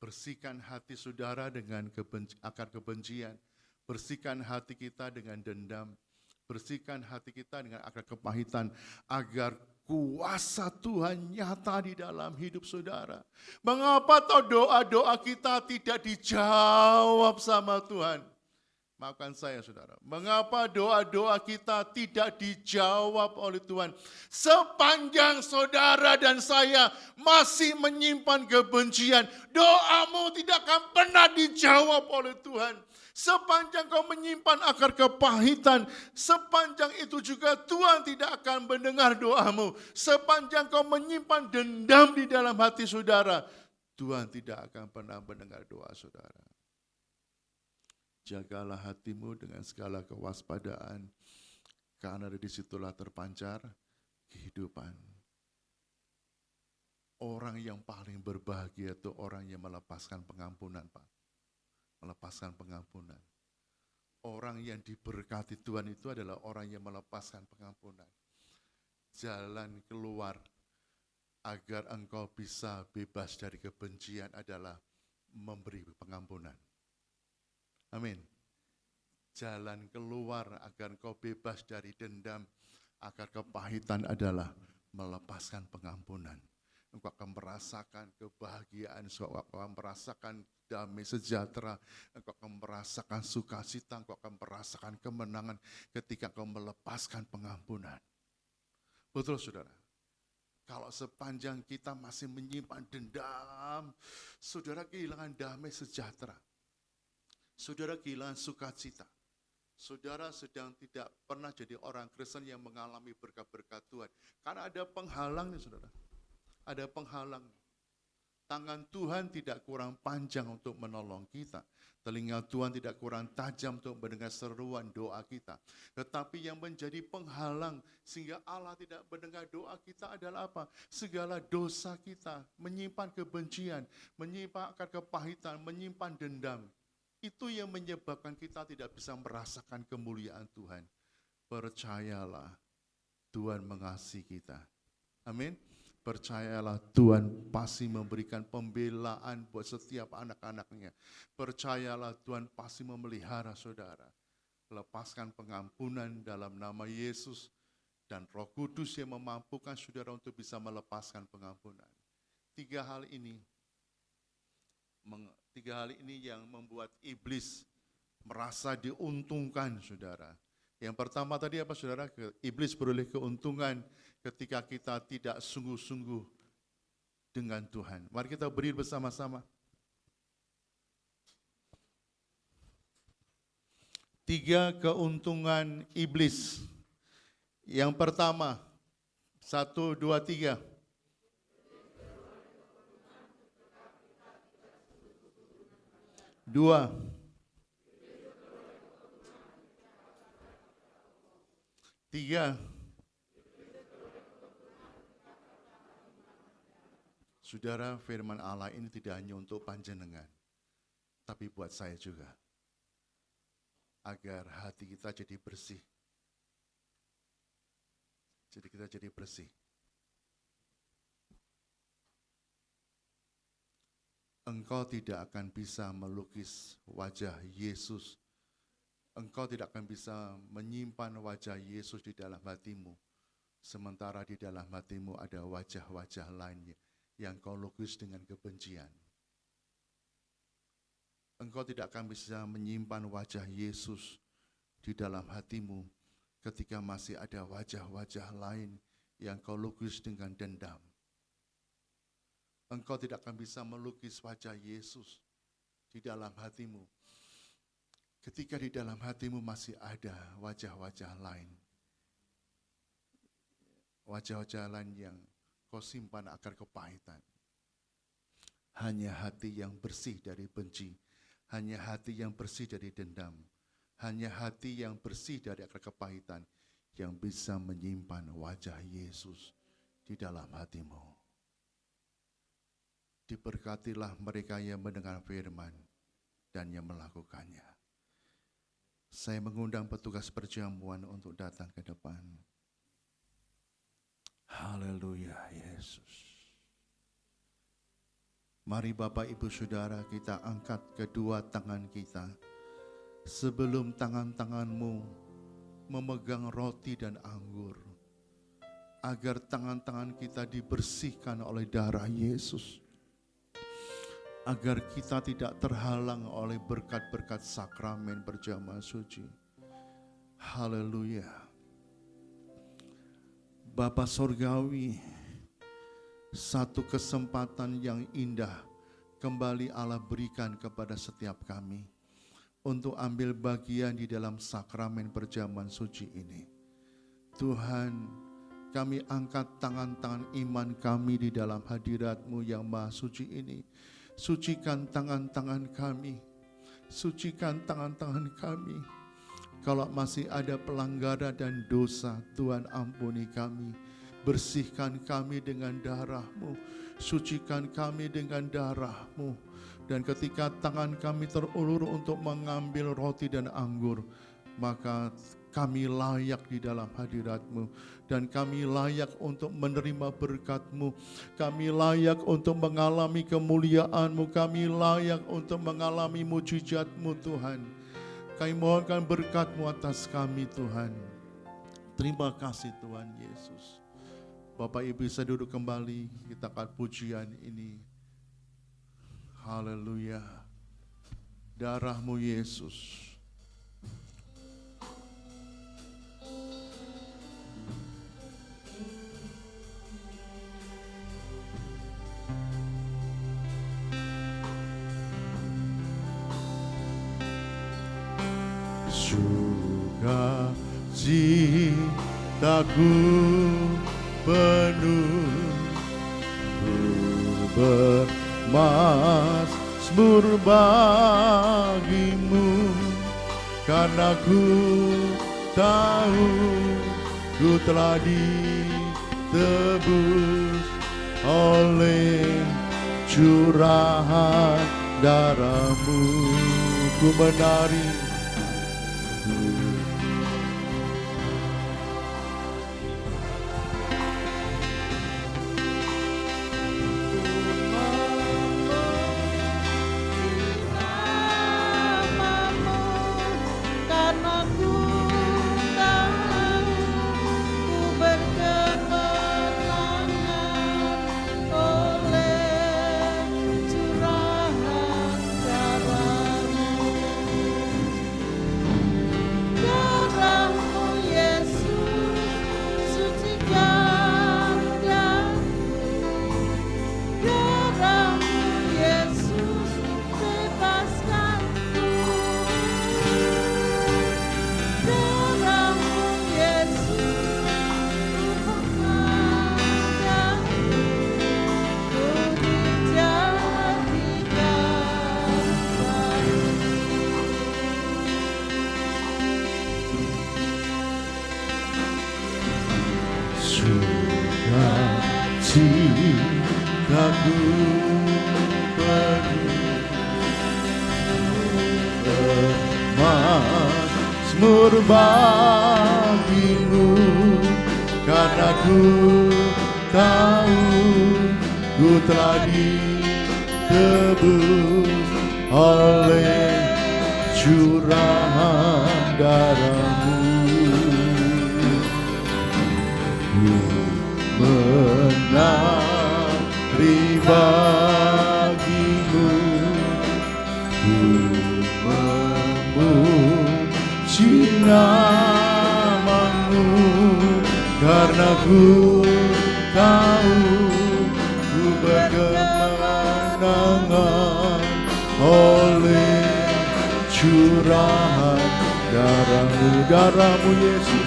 bersihkan hati saudara dengan akar kebencian, bersihkan hati kita dengan dendam, bersihkan hati kita dengan akar kepahitan, agar kuasa Tuhan nyata di dalam hidup saudara. Mengapa doa-doa kita tidak dijawab sama Tuhan? Maafkan saya, saudara. Mengapa doa-doa kita tidak dijawab oleh Tuhan? Sepanjang saudara dan saya masih menyimpan kebencian, doamu tidak akan pernah dijawab oleh Tuhan. Sepanjang kau menyimpan akar kepahitan, sepanjang itu juga Tuhan tidak akan mendengar doamu. Sepanjang kau menyimpan dendam di dalam hati saudara, Tuhan tidak akan pernah mendengar doa saudara. Jagalah hatimu dengan segala kewaspadaan, karena dari situlah terpancar kehidupan. Orang yang paling berbahagia itu orang yang melepaskan pengampunan, Pak. Melepaskan pengampunan. Orang yang diberkati Tuhan itu adalah orang yang melepaskan pengampunan. Jalan keluar agar engkau bisa bebas dari kebencian adalah memberi pengampunan. Amin. Jalan keluar agar engkau bebas dari dendam, agar kepahitan adalah melepaskan pengampunan. Engkau akan merasakan kebahagiaan, engkau akan merasakan damai sejahtera, engkau akan merasakan sukacita, engkau akan merasakan kemenangan ketika engkau melepaskan pengampunan. Betul saudara? Kalau sepanjang kita masih menyimpan dendam, saudara kehilangan damai sejahtera. Saudara kehilangan sukacita. Saudara sedang tidak pernah jadi orang Kristen yang mengalami berkat-berkat Tuhan. Karena ada penghalangnya saudara. Ada penghalang. Tangan Tuhan tidak kurang panjang untuk menolong kita. Telinga Tuhan tidak kurang tajam untuk mendengar seruan doa kita. Tetapi yang menjadi penghalang sehingga Allah tidak mendengar doa kita adalah apa? Segala dosa kita, menyimpan kebencian, menyimpan kepahitan, menyimpan dendam. Itu yang menyebabkan kita tidak bisa merasakan kemuliaan Tuhan. Percayalah, Tuhan mengasihi kita. Amin. Percayalah Tuhan pasti memberikan pembelaan buat setiap anak-anaknya. Percayalah Tuhan pasti memelihara saudara. Lepaskan pengampunan dalam nama Yesus dan Roh Kudus yang memampukan saudara untuk bisa melepaskan pengampunan. Tiga hal ini yang membuat iblis merasa diuntungkan saudara. Yang pertama tadi apa saudara? Iblis beroleh keuntungan ketika kita tidak sungguh-sungguh dengan Tuhan. Mari kita berdiri bersama-sama. 3 keuntungan iblis. Yang pertama, 1, 2, 3. Dua. Tiga. Saudara, firman Allah ini tidak hanya untuk panjenengan, tapi buat saya juga. Agar hati kita jadi bersih. Jadi kita jadi bersih. Engkau tidak akan bisa melukis wajah Yesus. Engkau tidak akan bisa menyimpan wajah Yesus di dalam hatimu. Sementara di dalam hatimu ada wajah-wajah lainnya yang kau lukis dengan kebencian. Engkau tidak akan bisa menyimpan wajah Yesus di dalam hatimu ketika masih ada wajah-wajah lain yang kau lukis dengan dendam. Engkau tidak akan bisa melukis wajah Yesus di dalam hatimu ketika di dalam hatimu masih ada wajah-wajah lain. Wajah-wajah lain yang kau simpan akar kepahitan. Hanya hati yang bersih dari benci, hanya hati yang bersih dari dendam, hanya hati yang bersih dari akar kepahitan yang bisa menyimpan wajah Yesus di dalam hatimu. Diberkatilah mereka yang mendengar firman dan yang melakukannya. Saya mengundang petugas perjamuan untuk datang ke depan. Haleluya, Yesus. Mari Bapak Ibu Saudara kita angkat kedua tangan kita. Sebelum tangan-tanganmu memegang roti dan anggur. Agar tangan-tangan kita dibersihkan oleh darah Yesus. Agar kita tidak terhalang oleh berkat-berkat sakramen perjamuan suci. Haleluya. Bapa Sorgawi, satu kesempatan yang indah kembali Allah berikan kepada setiap kami untuk ambil bagian di dalam sakramen perjamuan suci ini. Tuhan, kami angkat tangan-tangan iman kami di dalam hadirat-Mu yang maha suci ini. Sucikan tangan-tangan kami, sucikan tangan-tangan kami. Kalau masih ada pelanggaran dan dosa, Tuhan ampuni kami. bersihkan kami dengan darah-Mu, sucikan kami dengan darah-Mu. Dan ketika tangan kami terulur untuk mengambil roti dan anggur, maka kami layak di dalam hadirat-Mu, dan kami layak untuk menerima berkat-Mu, kami layak untuk mengalami kemuliaan-Mu, kami layak untuk mengalami mujizat-Mu Tuhan. Kami mohonkan berkat-Mu atas kami Tuhan. Terima kasih Tuhan Yesus. Bapak Ibu bisa duduk kembali, kita akan pujian ini. Haleluya. Darah-Mu Yesus. Sukacitaku penuh, bermazmur bagimu, karena ku tahu ku telah ditebus oleh curahan darah-Mu. Ku menari, sukacitaku penuh, bermazmur bagimu, karena ku tahu ku telah ditebus oleh curahan darah-Mu. Menari bagimu, ku memuji nama-Mu, karena ku tahu ku berkemenangan oleh curahan darah-Mu. Darah-Mu Yesus,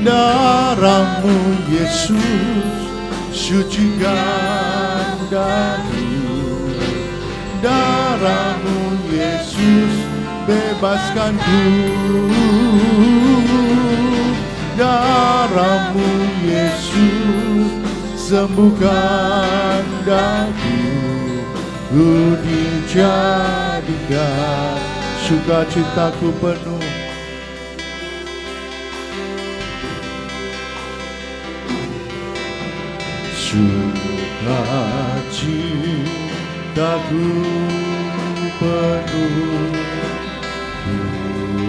darah-Mu Yesus, sucikan daku. Darah-Mu Yesus, bebaskanku. Darah-Mu Yesus, sembuhkan daku. Ku dijadikan sukacitaku penuh, sukacitaku penuh, ku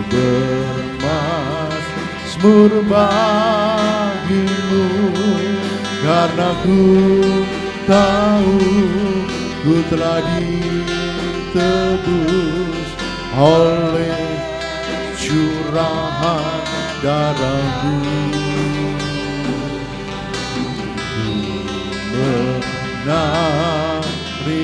bermazmur bagimu, karena ku tahu ku telah ditebus oleh curahan darah-Mu. Menari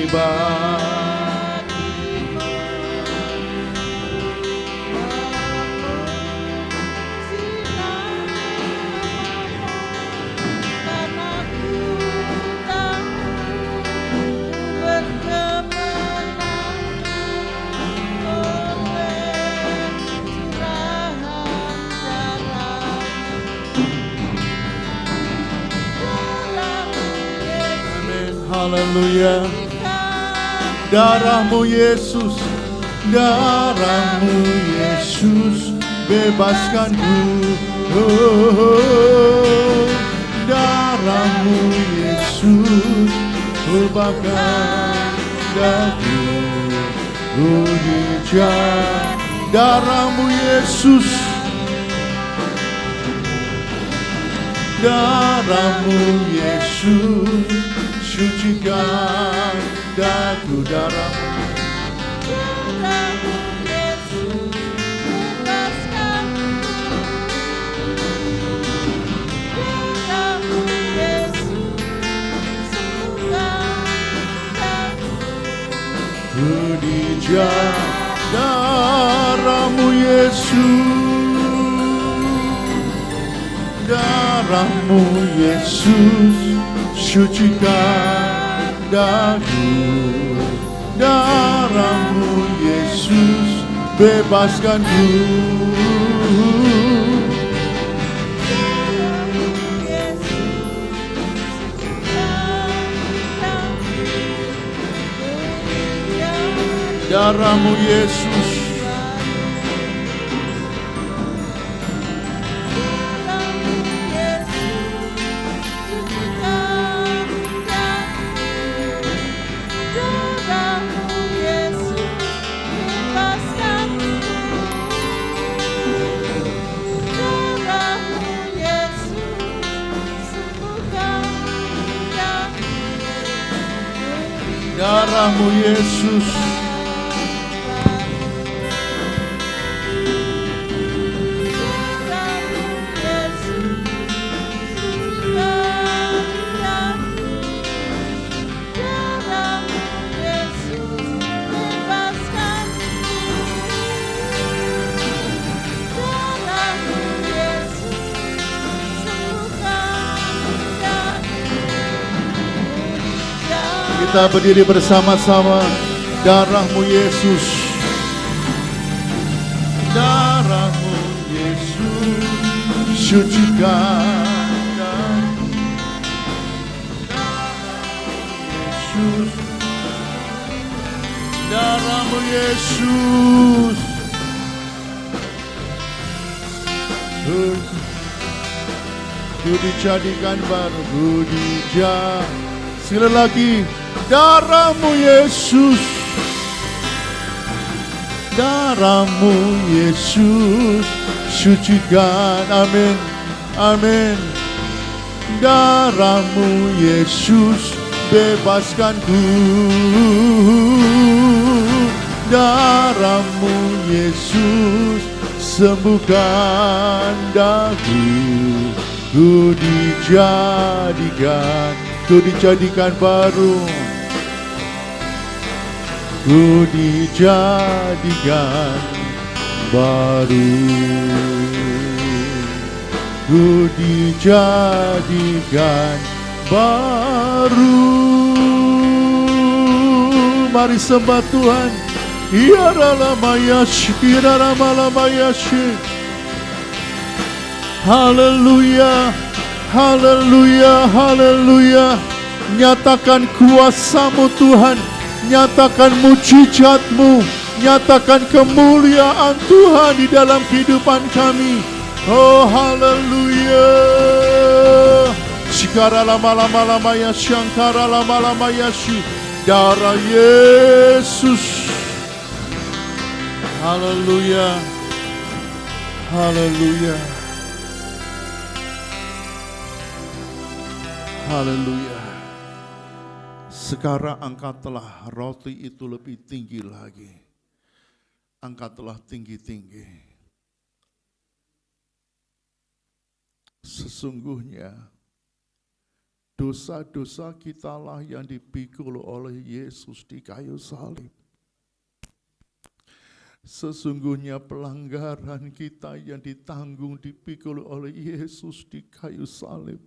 Haleluya. Darahmu Yesus, darahmu Yesus, bebaskanku. Darahmu Yesus, ubahkan daku. Hujat darahmu Yesus, darahmu Yesus, sucikan daku. Darahmu Yesus, bebaskanku. Darahmu Yesus, sembuhkan daku. Hujat darahmu Yesus, darahmu Yesus, sucikan daku. Darahmu Yesus, bebaskanku. Darahmu Yesus, darahmu Yesus, kita berdiri bersama-sama. Darahmu Yesus, darahmu Yesus, sucikan daku. Yesus, darahmu Yesus, ku dijadikan baru, ku dijadikan. Sekali lagi, darahmu Yesus, darahmu Yesus, sucikan. Amin, amin. Darahmu Yesus, bebaskanku. Darahmu Yesus, sembuhkan daku. Ku dijadikan, ku dijadikan baru, ku dijadikan baru, ku dijadikan baru. Mari sembah Tuhan. Ya Ramayashi, ya Ramayashi. Haleluya, haleluya, haleluya. Nyatakan kuasa-Mu Tuhan, nyatakan mujizat-Mu, nyatakan kemuliaan Tuhan di dalam kehidupan kami. Oh haleluya. Shikara lama-lama ya, Shankara lama-lama ya, darah Yesus. Haleluya, haleluya. Haleluya. Sekarang angkatlah roti itu lebih tinggi lagi. Angkatlah tinggi-tinggi. Sesungguhnya dosa-dosa kitalah yang dipikul oleh Yesus di kayu salib. Sesungguhnya pelanggaran kita yang ditanggung dipikul oleh Yesus di kayu salib.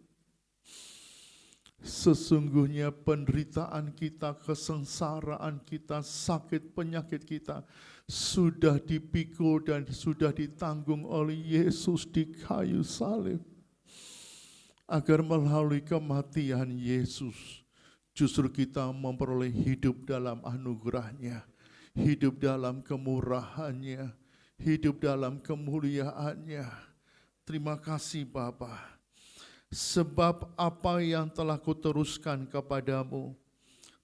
Sesungguhnya penderitaan kita, kesengsaraan kita, sakit penyakit kita sudah dipikul dan sudah ditanggung oleh Yesus di kayu salib. Agar melalui kematian Yesus, Justru kita memperoleh hidup dalam anugerah-Nya, hidup dalam kemurahan-Nya, hidup dalam kemuliaan-Nya. Terima kasih Bapa. Sebab apa yang telah kuteruskan kepadamu,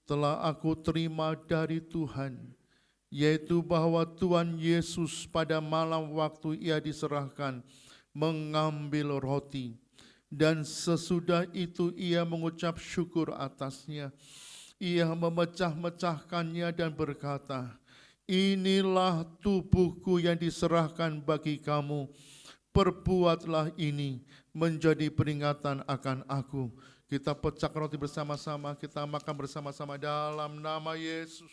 telah aku terima dari Tuhan, yaitu bahwa Tuhan Yesus pada malam waktu Ia diserahkan, mengambil roti, dan sesudah itu Ia mengucap syukur atasnya. Ia memecah-mecahkannya dan berkata, "Inilah tubuhku yang diserahkan bagi kamu. Perbuatlah ini menjadi peringatan akan aku." Kita pecah roti bersama-sama, kita makan bersama-sama dalam nama Yesus.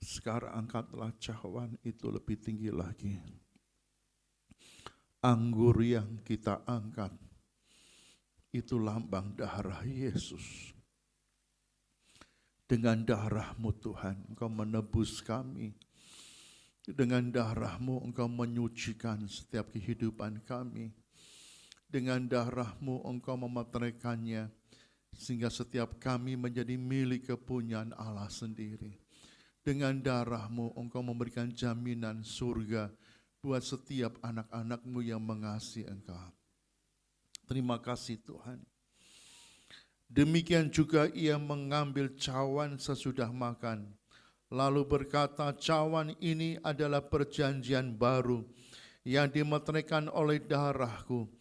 Sekarang angkatlah cawan itu lebih tinggi lagi. Anggur yang kita angkat, itu lambang darah Yesus. Dengan darah-Mu Tuhan, Engkau menebus kami. Dengan darah-Mu Engkau menyucikan setiap kehidupan kami. Dengan darah-Mu Engkau memeteraikannya, sehingga setiap kami menjadi milik kepunyaan Allah sendiri. Dengan darah-Mu Engkau memberikan jaminan surga buat setiap anak-anak-Mu yang mengasihi Engkau. Terima kasih Tuhan. Demikian juga Ia mengambil cawan sesudah makan, lalu berkata, "Cawan ini adalah perjanjian baru yang dimeteraikan oleh darah-Ku.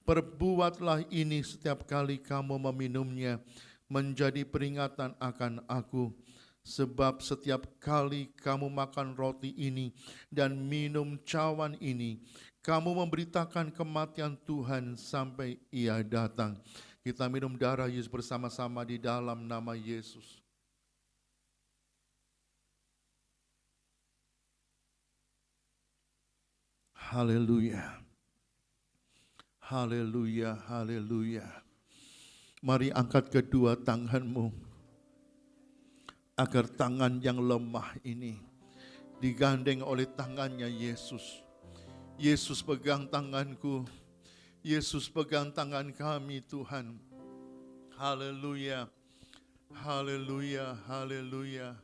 Perbuatlah ini setiap kali kamu meminumnya, menjadi peringatan akan Aku. Sebab setiap kali kamu makan roti ini dan minum cawan ini, kamu memberitakan kematian Tuhan sampai Ia datang." Kita minum darah Yesus bersama-sama di dalam nama Yesus. Haleluya. Haleluya, haleluya. Mari angkat kedua tanganmu, agar tangan yang lemah ini digandeng oleh tangannya Yesus. Yesus pegang tanganku, Yesus pegang tangan kami Tuhan. Haleluya, haleluya, haleluya.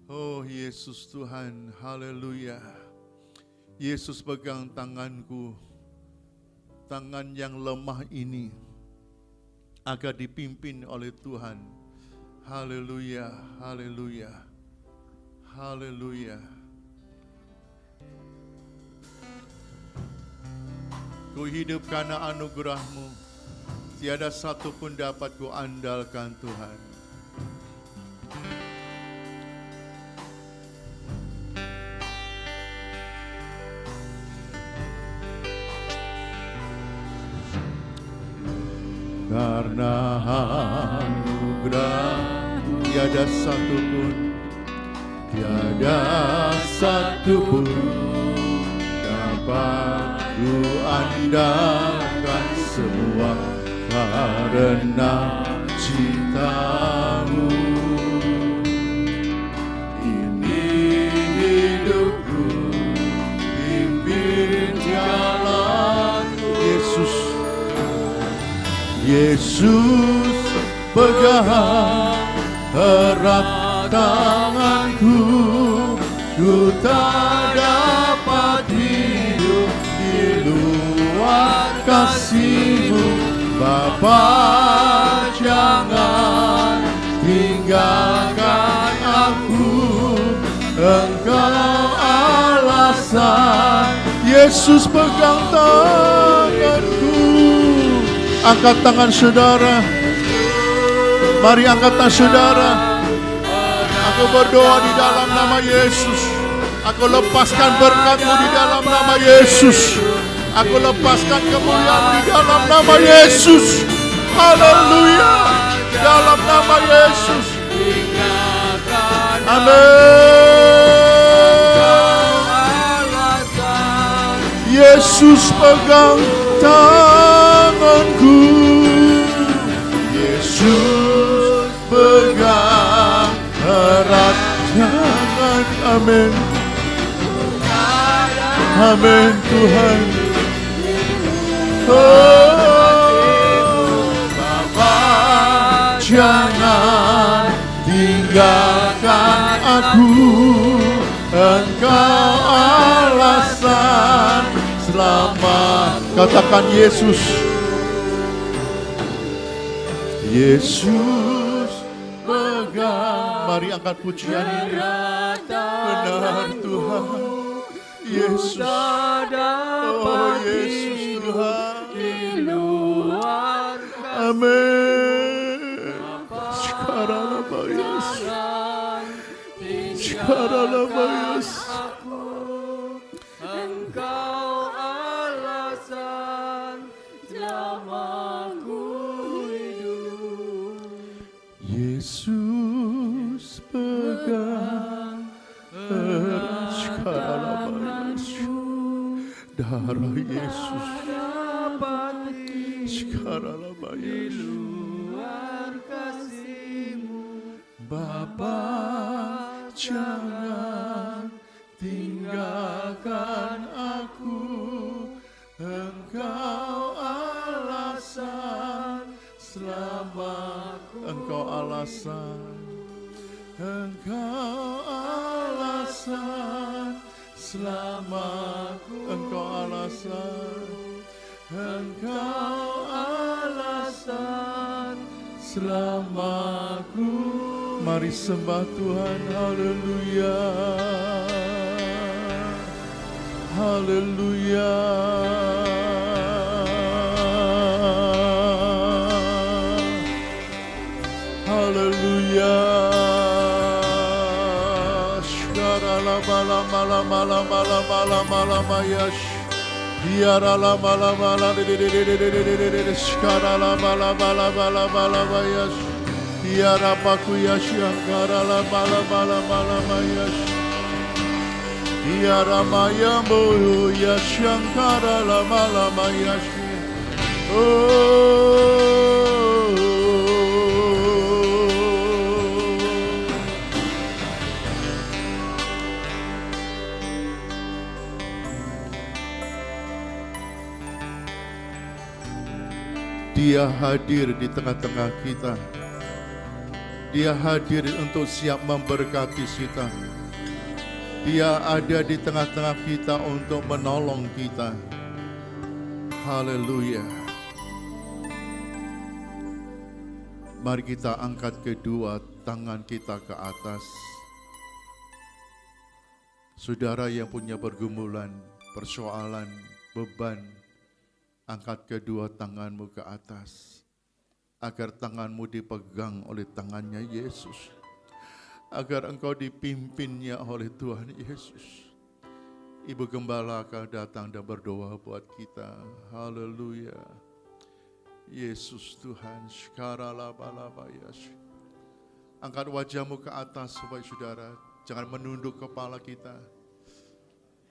Oh Yesus Tuhan, haleluya. Yesus pegang tanganku, tangan yang lemah ini, agar dipimpin oleh Tuhan. Haleluya, haleluya, haleluya. Ku hidup karena anugerah-Mu, tiada satu pun dapat ku andalkan Tuhan. Karena anugerah tiada satu pun dapat ku andalkan semua karena cinta-Mu. Ini hidupku, pimpin jalanku. Yesus pegang erat tanganku, ku tak dapat hidup di luar kasih-Mu. Bapa, jangan tinggalkan aku, Engkau alasan. Yesus pegang tanganku. Angkat tangan saudara. Mari angkat tangan saudara. Aku berdoa di dalam nama Yesus. Aku lepaskan berkat-Mu di dalam nama Yesus. Aku lepaskan kemuliaan di dalam nama Yesus. Haleluya. Dalam nama Yesus. Amin. Yesus pegang tanganku, Yesus pegang erat tangan. Amin. Amin Tuhan. Bapa, jangan tinggalkan aku, Engkau alasan selamat. Katakan Yesus. Yesus pegang. Mari angkat pujian ini. Benar Tuhan. Yesus. Oh Yesus Tuhan. Amin. Sekarang apa Yesus? Sekarang apa Yesus? Engkau alasan selamaku hidup. Yesus pegang erat. Sekarang apa Yesus? Darah Yesus. Sekarang apa Yesus? Bapa, jangan tinggalkan aku, Engkau alasan selamatku. Engkau alasan, Engkau alasan selamatku. Engkau alasan, Engkau alasan selamatku. Mari sembah Tuhan. Haleluya. Haleluya. Haleluya. Shkarala mala mala mala mala mala mala mayash. Biarala mala mala shkarala mala mala mala mala mayash. Biara paku yashangara la mala mala mala mayash. Biara maya moyo yashangara la mala mayash. Dia hadir di tengah-tengah kita. Dia hadir untuk siap memberkati kita. Dia ada di tengah-tengah kita untuk menolong kita. Haleluya. Mari kita angkat kedua tangan kita ke atas. Saudara yang punya pergumulan, persoalan, beban, angkat kedua tanganmu ke atas. Agar tanganmu dipegang oleh tangannya Yesus. Agar engkau dipimpinnya oleh Tuhan Yesus. Ibu Gembala akan datang dan berdoa buat kita. Haleluya. Yesus Tuhan. Angkat wajahmu ke atas Sobat Saudara. Jangan menunduk kepala kita.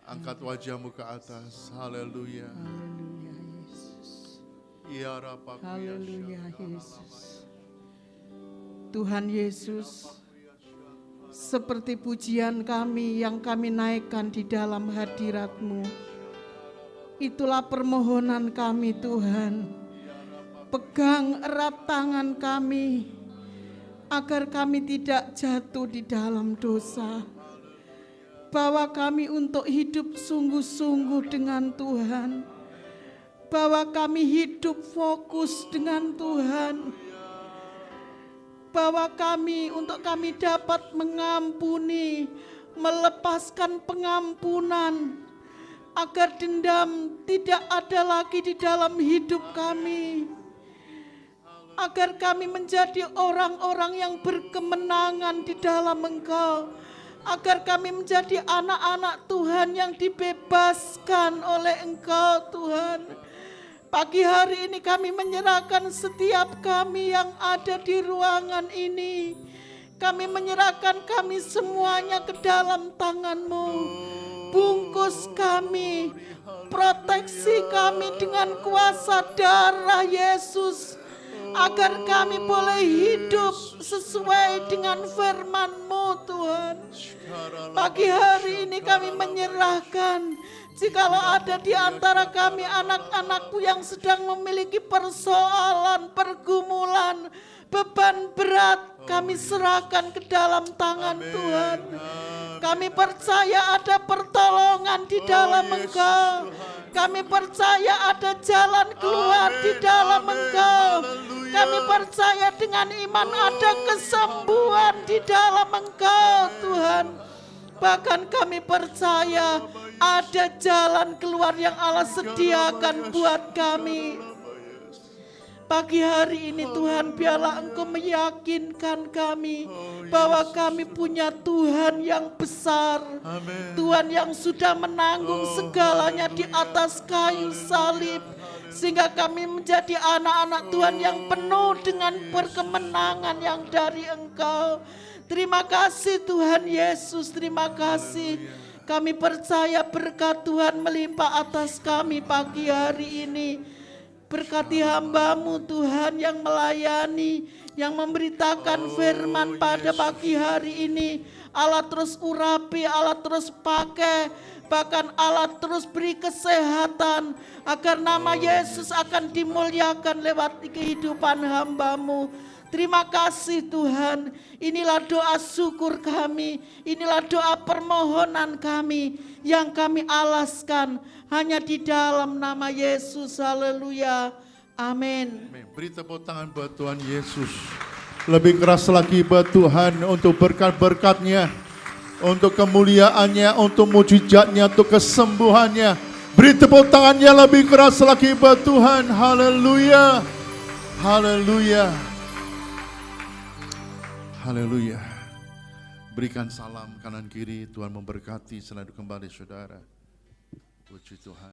Angkat wajahmu ke atas. Haleluya. Haleluya Yesus. Haleluya Haleluya Yesus. Tuhan Yesus, seperti pujian kami yang kami naikkan di dalam hadirat-Mu, itulah permohonan kami Tuhan. Pegang erat tangan kami, agar kami tidak jatuh di dalam dosa. Bawa kami untuk hidup sungguh-sungguh dengan Tuhan. Bawa kami hidup fokus dengan Tuhan. Bawa kami untuk kami dapat mengampuni, melepaskan pengampunan, agar dendam tidak ada lagi di dalam hidup kami. Agar kami menjadi orang-orang yang berkemenangan di dalam Engkau. Agar kami menjadi anak-anak Tuhan yang dibebaskan oleh Engkau Tuhan. Pagi hari ini kami menyerahkan setiap kami yang ada di ruangan ini. Kami menyerahkan kami semuanya ke dalam tangan-Mu. Bungkus kami, protect proteksi kami dengan kuasa darah Yesus, agar kami boleh hidup sesuai dengan firman-Mu Tuhan. Pagi hari ini kami menyerahkan, jikalau ada di antara kami anak-anak-Mu yang sedang memiliki persoalan, pergumulan, beban berat, kami serahkan ke dalam tangan Tuhan. Kami percaya ada pertolongan di dalam Engkau. Kami percaya ada jalan keluar di dalam Engkau. Kami percaya dengan iman ada kesembuhan di dalam Engkau Tuhan. Bahkan kami percaya ada jalan keluar yang Allah sediakan buat kami. Pagi hari ini Tuhan, biarlah Engkau meyakinkan kami bahwa kami punya Tuhan yang besar. Tuhan yang sudah menanggung segalanya di atas kayu salib, sehingga kami menjadi anak-anak Tuhan yang penuh dengan berkemenangan yang dari Engkau. Terima kasih Tuhan Yesus, terima kasih. Kami percaya berkat Tuhan melimpah atas kami pagi hari ini. Berkati hamba-Mu Tuhan yang melayani, yang memberitakan firman pada pagi hari ini. Allah terus urapi, Allah terus pakai, bahkan Allah terus beri kesehatan, agar nama Yesus akan dimuliakan lewat kehidupan hamba-Mu. Terima kasih Tuhan, inilah doa syukur kami, inilah doa permohonan kami yang kami alaskan hanya di dalam nama Yesus. Haleluya, amin. Beri tepuk tangan buat Tuhan Yesus. Lebih keras lagi buat Tuhan untuk berkat-berkat-Nya, untuk kemuliaan-Nya, untuk mujizat-Nya, untuk kesembuhannya. Beri tepuk tangannya lebih keras lagi buat Tuhan. Haleluya, haleluya. Haleluya. Berikan salam kanan kiri, Tuhan memberkati selalu kembali saudara. Puji Tuhan.